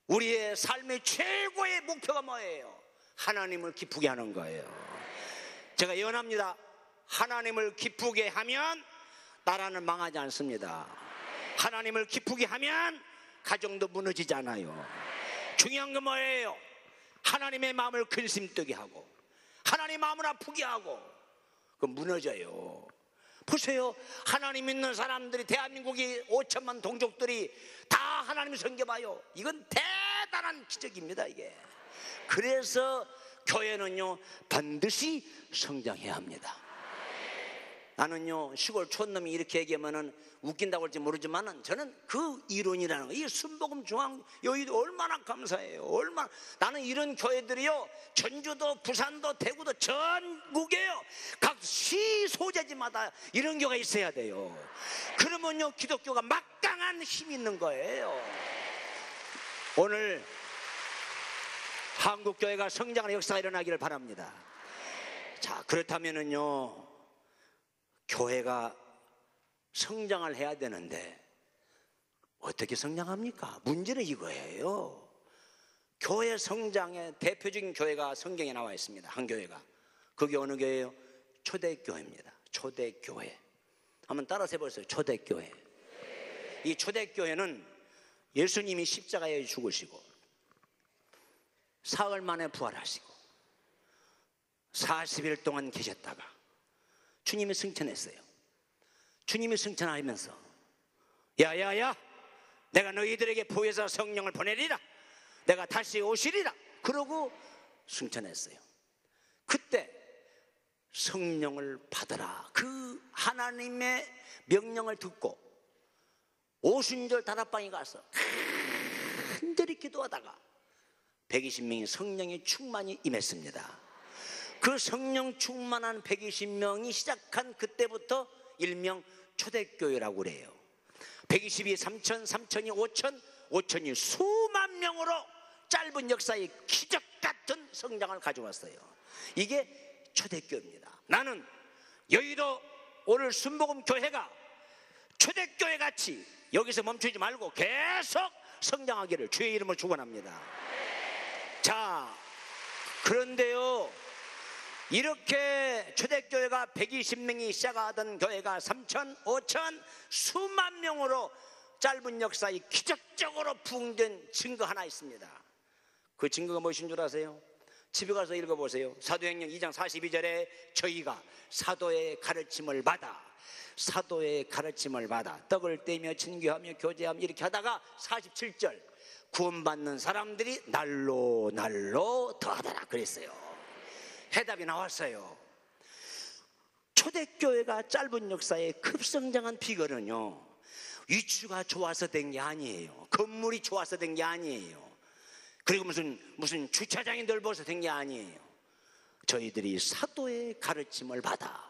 우리의 삶의 최고의 목표가 뭐예요? 하나님을 기쁘게 하는 거예요. 제가 예언합니다. 하나님을 기쁘게 하면 나라는 망하지 않습니다. 하나님을 기쁘게 하면 가정도 무너지지 않아요. 중요한 건 뭐예요? 하나님의 마음을 근심뜨게 하고 하나님 마음을 아프게 하고 그 무너져요. 보세요. 하나님 믿는 사람들이 대한민국이 5천만 동족들이 다 하나님 섬겨봐요. 이건 대단한 기적입니다. 이게. 그래서 교회는요 반드시 성장해야 합니다. 나는요 시골 촌놈이 이렇게 얘기하면은 웃긴다고 할지 모르지만은 저는 그 이론이라는 거, 이 순복음 중앙 여의도 얼마나 감사해요. 얼마나. 나는 이런 교회들이요 전주도 부산도 대구도 전국에요 각 시 소재지마다 이런 교회가 있어야 돼요. 그러면요 기독교가 막강한 힘이 있는 거예요. 오늘 한국교회가 성장하는 역사가 일어나기를 바랍니다. 자, 그렇다면은요 교회가 성장을 해야 되는데 어떻게 성장합니까? 문제는 이거예요. 교회 성장의 대표적인 교회가 성경에 나와 있습니다. 한 교회가. 그게 어느 교회예요? 초대교회입니다. 초대교회. 한번 따라서 해보세요. 초대교회. 이 초대교회는 예수님이 십자가에 죽으시고 사흘 만에 부활하시고 40일 동안 계셨다가 주님이 승천했어요. 주님이 승천하면서 야야야, 내가 너희들에게 보혜사 성령을 보내리라, 내가 다시 오시리라 그러고 승천했어요. 그때 성령을 받으라, 그 하나님의 명령을 듣고 오순절 다락방에 가서 간절히 기도하다가 120명의 성령의 충만이 임했습니다. 그 성령 충만한 120명이 시작한 그때부터 일명 초대교회라고 그래요. 120이 3천, 3천이 5천, 5천이 수만 명으로 짧은 역사의 기적 같은 성장을 가져왔어요. 이게 초대교회입니다. 나는 여의도 오늘 순복음 교회가 초대교회 같이 여기서 멈추지 말고 계속 성장하기를 주의 이름으로 축원합니다. 자, 그런데요, 이렇게 초대교회가 120명이 시작하던 교회가 3천, 5천, 수만 명으로 짧은 역사에 기적적으로 부흥된 증거 하나 있습니다. 그 증거가 무엇인 줄 아세요? 집에 가서 읽어보세요. 사도행전 2장 42절에 저희가 사도의 가르침을 받아 떡을 떼며 친교하며 교제하며 이렇게 하다가 47절 구원받는 사람들이 날로 더하더라 그랬어요. 해답이 나왔어요. 초대교회가 짧은 역사에 급성장한 비결은요, 위치가 좋아서 된 게 아니에요. 건물이 좋아서 된 게 아니에요. 그리고 무슨 주차장이 넓어서 된 게 아니에요. 저희들이 사도의 가르침을 받아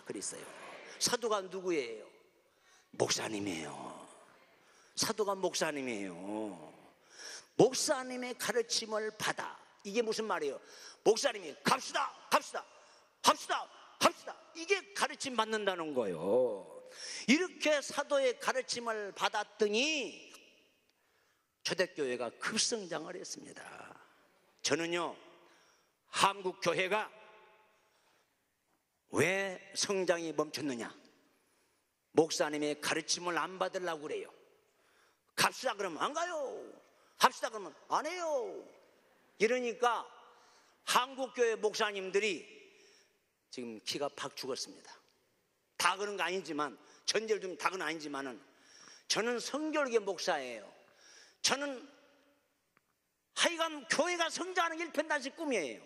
그랬어요. 사도가 누구예요? 목사님이에요. 사도가 목사님이에요. 목사님의 가르침을 받아. 이게 무슨 말이에요? 목사님이 갑시다 이게 가르침 받는다는 거예요. 이렇게 사도의 가르침을 받았더니 초대교회가 급성장을 했습니다. 저는요, 한국 교회가 왜 성장이 멈췄느냐? 목사님의 가르침을 안 받으려고 그래요. 갑시다 그러면 안 가요. 합시다 그러면 안 해요. 이러니까 한국교회 목사님들이 지금 키가 팍 죽었습니다. 다 그런 거 아니지만, 전제를 좀 다 그런 거 아니지만은, 저는 성결계 목사예요. 저는 하여간 교회가 성장하는 일편단식 꿈이에요.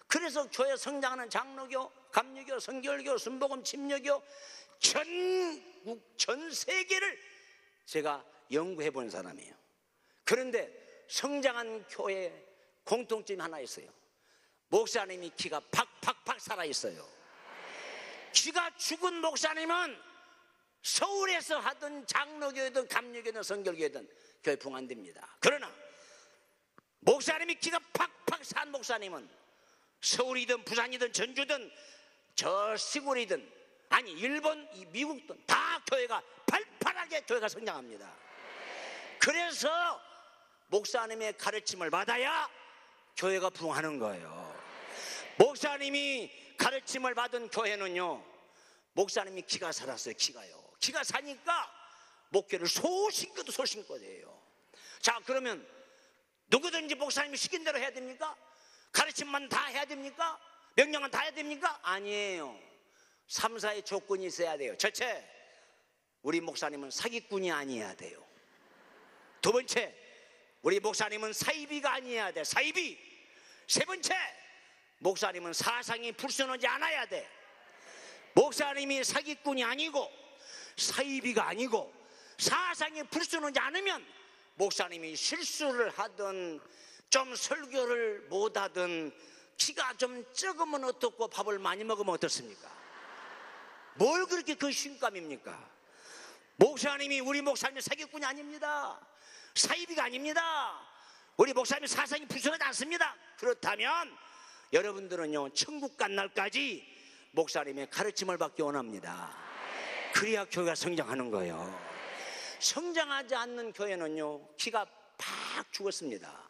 그래서 교회 성장하는 장로교, 감리교, 성결교, 순복음, 침례교 전 세계를 제가 연구해 본 사람이에요. 그런데 성장한 교회에 공통점이 하나 있어요. 목사님이 기가 팍팍팍 살아있어요. 기가 죽은 목사님은 서울에서 하든 장로교든 감리교든 성결교든 교회 부흥 안 됩니다. 그러나 목사님이 기가 팍팍 산 목사님은 서울이든 부산이든 전주든 저 시골이든 아니 일본, 미국든 다 교회가 팔팔하게 교회가 성장합니다. 그래서 목사님의 가르침을 받아야 교회가 부흥하는 거예요. 목사님이 가르침을 받은 교회는요, 목사님이 기가 살았어요. 기가 사니까 목회를 소신껏 해요. 자, 그러면 누구든지 목사님이 시킨 대로 해야 됩니까? 가르침만 다 해야 됩니까? 명령은 다 해야 됩니까? 아니에요. 3, 4의 조건이 있어야 돼요. 첫째, 우리 목사님은 사기꾼이 아니어야 돼요. 두 번째, 우리 목사님은 사이비가 아니어야 돼. 사이비. 세 번째, 목사님은 사상이 불순하지 않아야 돼. 목사님이 사기꾼이 아니고 사이비가 아니고 사상이 불순하지 않으면 목사님이 실수를 하든 좀 설교를 못하든 키가 좀 적으면 어떻고 밥을 많이 먹으면 어떻습니까? 뭘 그렇게 그 신감입니까? 목사님이, 우리 목사님이 사기꾼이 아닙니다. 사이비가 아닙니다. 우리 목사님이 사상이 불순하지 않습니다. 그렇다면 여러분들은요, 천국 간 날까지 목사님의 가르침을 받기 원합니다. 그래야 교회가 성장하는 거예요. 성장하지 않는 교회는요, 기가 팍 죽었습니다.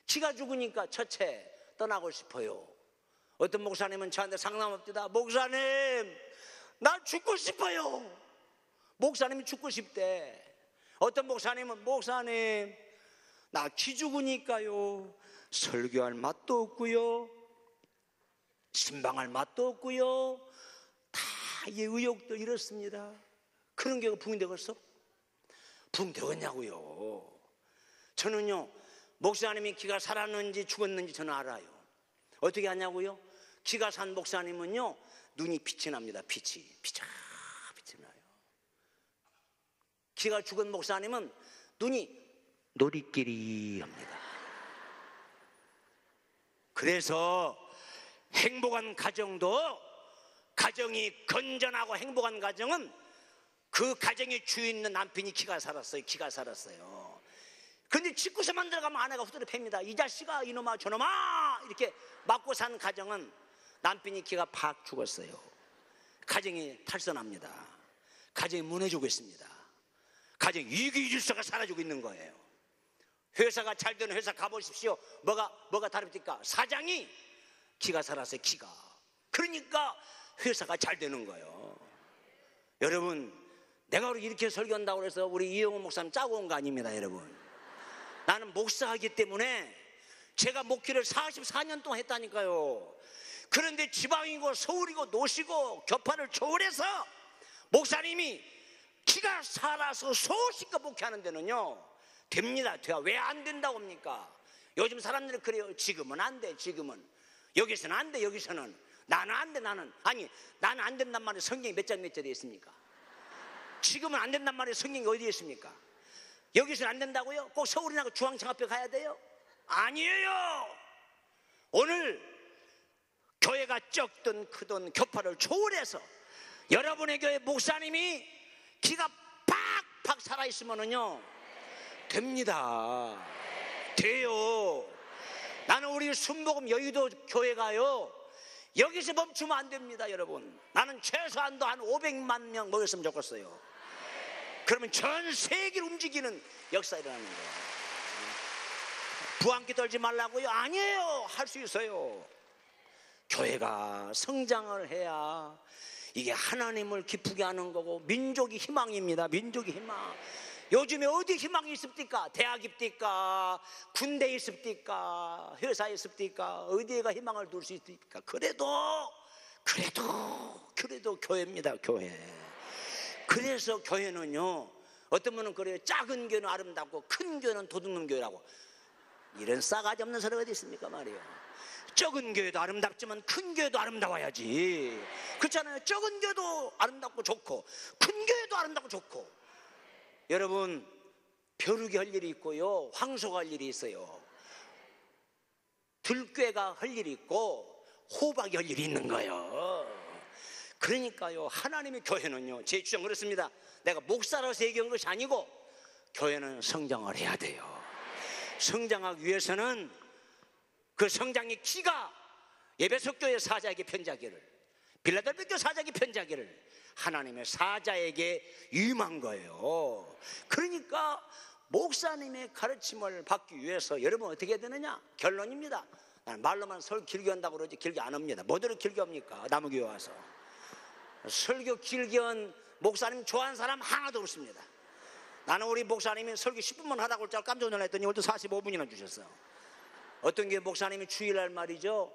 기가 죽으니까 첫째 떠나고 싶어요. 어떤 목사님은 저한테 상담합니다. 목사님, 나 죽고 싶어요. 목사님이 죽고 싶대. 어떤 목사님은 목사님, 나 기 죽으니까요, 설교할 맛도 없고요, 신방할 맛도 없고요, 다 이 의욕도 이렇습니다. 그런 게 부흥되겠어? 부흥되겠냐고요. 저는요, 목사님이 기가 살았는지 죽었는지 저는 알아요. 어떻게 하냐고요? 기가 산 목사님은요, 눈이 빛이 납니다. 빛이 나요. 기가 죽은 목사님은 눈이 노리끼리합니다. 그래서 행복한 가정도, 가정이 건전하고 행복한 가정은 그 가정의 주인은 남편이 기가 살았어요. 기가 살았어요. 그런데 집구석만 들어가면 아내가 후드려 팹니다. 이 자식아, 이놈아, 저놈아, 이렇게 맞고 산 가정은 남편이 기가 팍 죽었어요. 가정이 탈선합니다. 가정이 무너지고 있습니다. 가정 이기 질서가 사라지고 있는 거예요. 회사가 잘 되는 회사 가보십시오. 뭐가 다릅니까? 사장이 기가 살았어요. 기가. 그러니까 회사가 잘 되는 거예요. 여러분, 내가 이렇게 설교한다고 해서 우리 이영호 목사님 짜고 온 거 아닙니다. 여러분, 나는 목사하기 때문에 제가 목회를 44년 동안 했다니까요. 그런데 지방이고 서울이고 노시고 교파를 초월해서 목사님이 기가 살아서 소식껏 목회하는 데는요, 됩니다. 돼요. 왜 안 된다고 합니까? 요즘 사람들은 그래요. 지금은 안 돼. 지금은 여기서는 안 돼. 여기서는 나는 안 돼. 나는 안 된단 말에 성경이 몇 장 몇 절에 있습니까? 지금은 안 된단 말에 성경이 어디에 있습니까? 여기서는 안 된다고요? 꼭 서울이나 중앙창합회 가야 돼요? 아니에요. 오늘 교회가 적든 크든 교파를 초월해서 여러분의 교회 목사님이 기가 팍팍 살아있으면은요, 됩니다. 돼요. 나는 우리 순복음 여의도 교회가요, 여기서 멈추면 안 됩니다. 여러분, 나는 최소한도 한 500만 명 먹였으면 좋겠어요. 그러면 전 세계를 움직이는 역사 일어나는 거예요. 부안기 떨지 말라고요? 아니에요. 할 수 있어요. 교회가 성장을 해야 이게 하나님을 기쁘게 하는 거고, 민족이 희망입니다. 민족이 희망. 요즘에 어디 희망이 있습니까? 대학 있습니까? 군대에 있습니까? 회사에 있습니까? 어디에가 희망을 둘 수 있습니까? 그래도 교회입니다. 교회. 그래서 교회는요, 어떤 분은 그래요. 작은 교회는 아름답고 큰 교회는 도둑놈 교회라고. 이런 싸가지 없는 소리가 어디 있습니까 말이에요. 적은 교회도 아름답지만 큰 교회도 아름다워야지. 그렇잖아요. 적은 교회도 아름답고 좋고 큰 교회도 아름답고 좋고. 여러분, 벼룩이 할 일이 있고요, 황소가 할 일이 있어요. 들꾀가 할 일이 있고 호박이 할 일이 있는 거예요. 그러니까요, 하나님의 교회는요, 제 주장 그렇습니다. 내가 목사라서 얘기한 것이 아니고 교회는 성장을 해야 돼요. 성장하기 위해서는 그 성장의 키가 에베소 교회 사자에게 편지하기를, 빌라델피아 교회 사자에게 편지하기를 하나님의 사자에게 임한 거예요. 그러니까 목사님의 가르침을 받기 위해서 여러분 어떻게 해야 되느냐? 결론입니다. 나는 말로만 설교 길게 한다고 그러지 길게 안 합니다. 뭐대로 길게 합니까? 남은교회 와서 설교 길게 한 목사님 좋아하는 사람 하나도 없습니다. 나는 우리 목사님이 설교 10분만 하라고 할 줄 깜짝 놀랐더니 오늘도 45분이나 주셨어요. 어떤 게 목사님이 주일날 말이죠,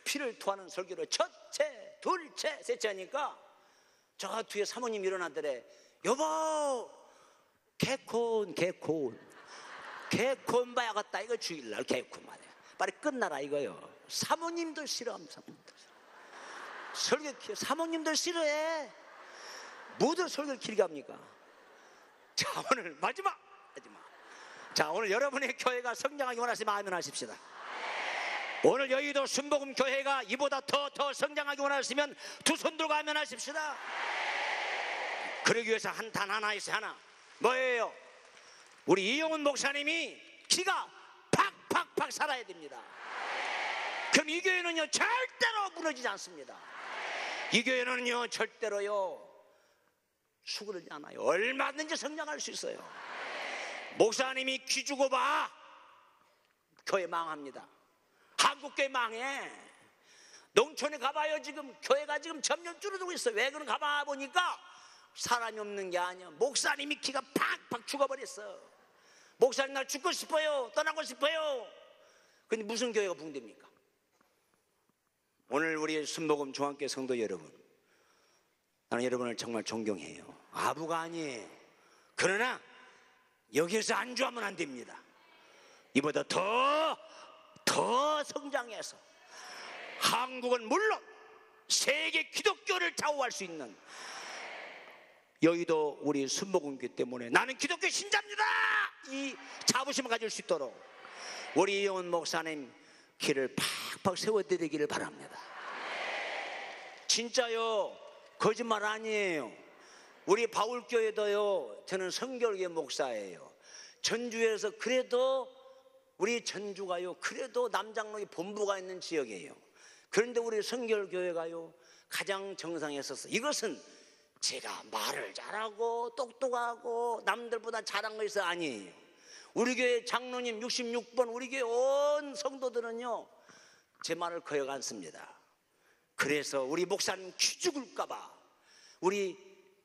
피를 토하는 설교를 첫째, 둘째, 셋째 하니까 저 뒤에 사모님 일어나더래. 여보, 개콘 봐야겠다. 이거 주일날 개콘 말이야. 빨리 끝나라 이거요. 사모님들 싫어합니다. 설교 사모님들 싫어해. 뭐들 설교를 길게 합니까? 자, 오늘 마지막. 자, 오늘 여러분의 교회가 성장하기 원하시면 아멘 하십시다. 오늘 여의도 순복음 교회가 이보다 더 성장하기 원하시면 두 손 들고 아멘 하십시다. 그러기 위해서 단 하나 있어요. 하나. 뭐예요? 우리 이용훈 목사님이 기가 팍팍팍 살아야 됩니다. 그럼 이 교회는요 절대로 무너지지 않습니다. 이 교회는요 절대로요 수그러지 않아요. 얼마든지 성장할 수 있어요. 목사님이 기 주고 봐, 교회 망합니다. 한국교회 망해. 농촌에 가봐요. 지금 교회가 지금 점점 줄어들고 있어요. 왜 그런 가봐 보니까 사람이 없는 게 아니야. 목사님이 기가 팍팍 죽어버렸어. 목사님 날 죽고 싶어요, 떠나고 싶어요. 근데 무슨 교회가 붕괴입니까? 오늘 우리 순복음 중앙교회 성도 여러분, 나는 여러분을 정말 존경해요. 아부가 아니에요. 그러나 여기서 안주하면 안 됩니다. 이보다 더 성장해서 한국은 물론 세계 기독교를 좌우할 수 있는, 여의도 우리 순복음교회 때문에 나는 기독교 신자입니다, 이 자부심을 가질 수 있도록 우리 이영훈 목사님 길을 팍팍 세워드리기를 바랍니다. 진짜요, 거짓말 아니에요. 우리 바울교회도요, 저는 성결교회 목사예요. 전주에서 그래도 우리 전주가요, 그래도 남장로의 본부가 있는 지역이에요. 그런데 우리 성결교회가요 가장 정상에 섰어요. 이것은 제가 말을 잘하고 똑똑하고 남들보다 잘한 것이 아니에요. 우리 교회 장로님 66번 우리 교회 온 성도들은요 제 말을 거역 않습니다. 그래서 우리 목사님 기 죽을까봐, 우리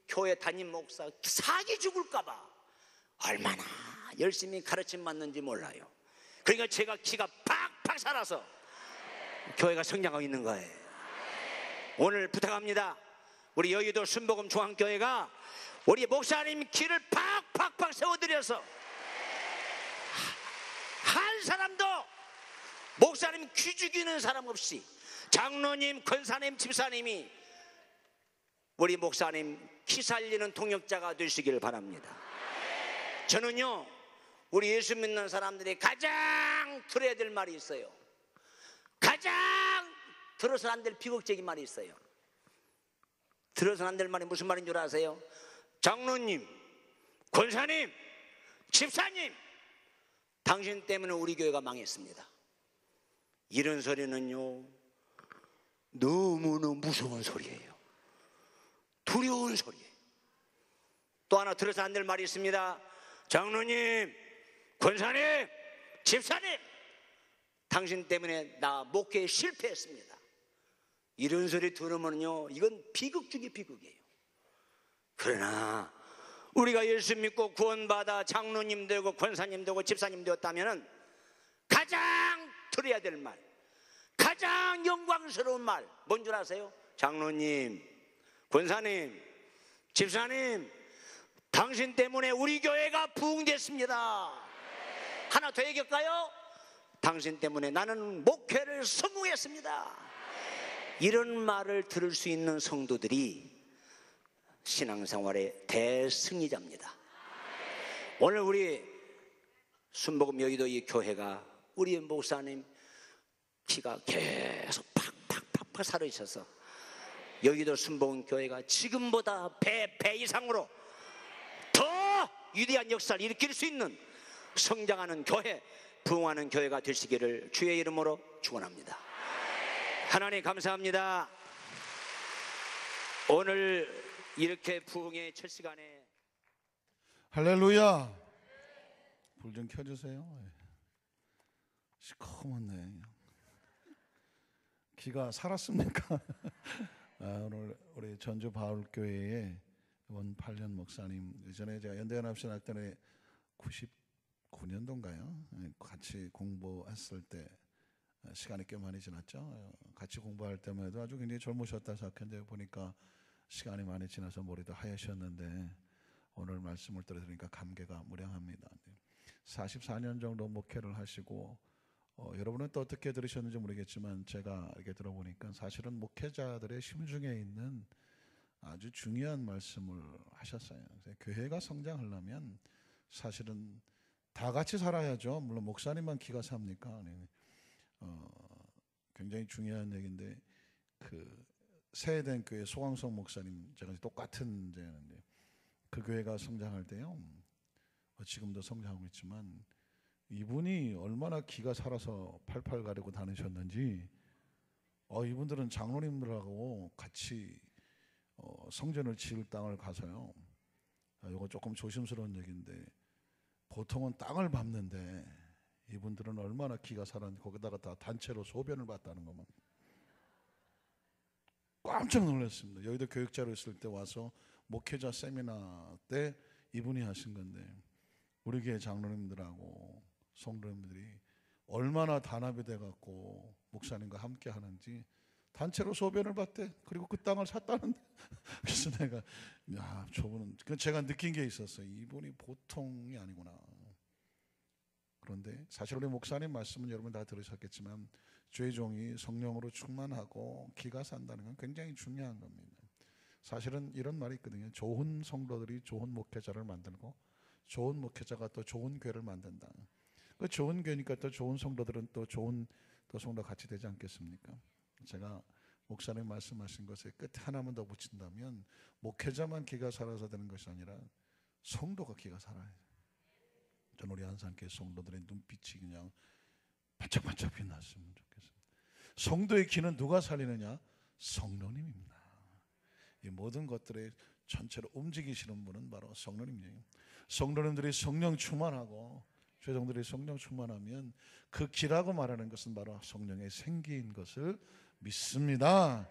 교회 담임 목사 사기 죽을까봐 얼마나 열심히 가르침 받는지 몰라요. 그러니까 제가 기가 팍팍 살아서 교회가 성장하고 있는 거예요. 오늘 부탁합니다. 우리 여의도 순복음 중앙교회가 우리 목사님 길을 팍팍팍 세워드려서 한 사람도 목사님 기 죽이는 사람 없이, 장로님, 권사님, 집사님이 우리 목사님 기 살리는 동역자가 되시기를 바랍니다. 저는요 우리 예수 믿는 사람들이 가장 들어야 될 말이 있어요. 가장 들어서는 안 될 비극적인 말이 있어요. 들어서는 안 될 말이 무슨 말인 줄 아세요? 장로님, 권사님, 집사님, 당신 때문에 우리 교회가 망했습니다. 이런 소리는요 너무너무 무서운 소리예요. 두려운 소리예요. 또 하나 들어서 안 될 말이 있습니다. 장로님, 권사님, 집사님, 당신 때문에 나 목회에 실패했습니다. 이런 소리 들으면요 이건 비극 중에 비극이에요. 그러나 우리가 예수 믿고 구원받아 장로님 되고 권사님 되고 집사님 되었다면 가장 들어야 될 말, 가장 영광스러운 말 뭔 줄 아세요? 장로님, 권사님, 집사님, 당신 때문에 우리 교회가 부흥됐습니다. 하나 더 얘기할까요? 당신 때문에 나는 목회를 성공했습니다. 이런 말을 들을 수 있는 성도들이 신앙생활의 대승리자입니다. 오늘 우리 순복음 여의도 이 교회가 우리 목사님 키가 계속 팍팍팍팍 살아있어서 여의도 순복음 교회가 지금보다 배 이상으로 더 위대한 역사를 일으킬 수 있는 성장하는 교회, 부흥하는 교회가 되시기를 주의 이름으로 축원합니다. 하나님 감사합니다. 오늘 이렇게 부흥의 첫 시간에 할렐루야. 불 좀 켜주세요. 시커먼네. 기가 살았습니까? 오늘 우리 전주 바울교회의 원팔년 목사님, 예전에 제가 연대연합신학단에 99년도인가요? 같이 공부했을 때 시간이 꽤 많이 지났죠. 같이 공부할 때만 해도 아주 굉장히 젊으셨다 생각했는데 보니까 시간이 많이 지나서 머리도 하얘셨는데 오늘 말씀을 들으니까 감개가 무량합니다. 44년 정도 목회를 하시고 여러분은 또 어떻게 들으셨는지 모르겠지만 제가 이렇게 들어보니까 사실은 목회자들의 심중에 있는 아주 중요한 말씀을 하셨어요. 교회가 성장하려면 사실은 다 같이 살아야죠. 물론 목사님만 기가 삽니까? 굉장히 중요한 얘기인데 그 세해된 교회 소광성 목사님 제가 똑같은 제였는데 그 교회가 성장할 때요. 지금도 성장하고 있지만 이분이 얼마나 기가 살아서 팔팔 가리고 다니셨는지 이분들은 장로님들하고 같이 성전을 지을 땅을 가서요. 이거 조금 조심스러운 얘기인데 보통은 땅을 밟는데 이분들은 얼마나 기가 살았는지 거기다가 다 단체로 소변을 봤다는 것만 깜짝 놀랐습니다. 여의도 교육자로 있을 때 와서 목회자 세미나 때 이분이 하신 건데 우리 교회 장로님들하고 성도님들이 얼마나 단합이 돼갖고 목사님과 함께 하는지 단체로 소변을 봤대. 그리고 그 땅을 샀다는데 그래서 내가 야 저분은 제가 느낀 게 있었어요. 이분이 보통이 아니구나. 그런데 사실 우리 목사님 말씀은 여러분 다 들으셨겠지만 주의 종이 성령으로 충만하고 기가 산다는 건 굉장히 중요한 겁니다. 사실은 이런 말이 있거든요. 좋은 성도들이 좋은 목회자를 만들고 좋은 목회자가 또 좋은 교회를 만든다. 그 좋은 교회니까 또 좋은 성도들은 또 좋은 또 성도 같이 되지 않겠습니까? 제가 목사님 말씀하신 것에 끝에 하나만 더 붙인다면 목회자만 기가 살아서 되는 것이 아니라 성도가 기가 살아야 돼요. 전 우리 한산교회 성도들의 눈빛이 그냥 반짝반짝 빛났으면 좋겠습니다. 성도의 기는 누가 살리느냐? 성령님입니다. 이 모든 것들의 전체로 움직이시는 분은 바로 성령님이에요. 성도님들이 성령 충만하고 죄종들이 성령 충만하면 그 기라고 말하는 것은 바로 성령의 생기인 것을 믿습니다.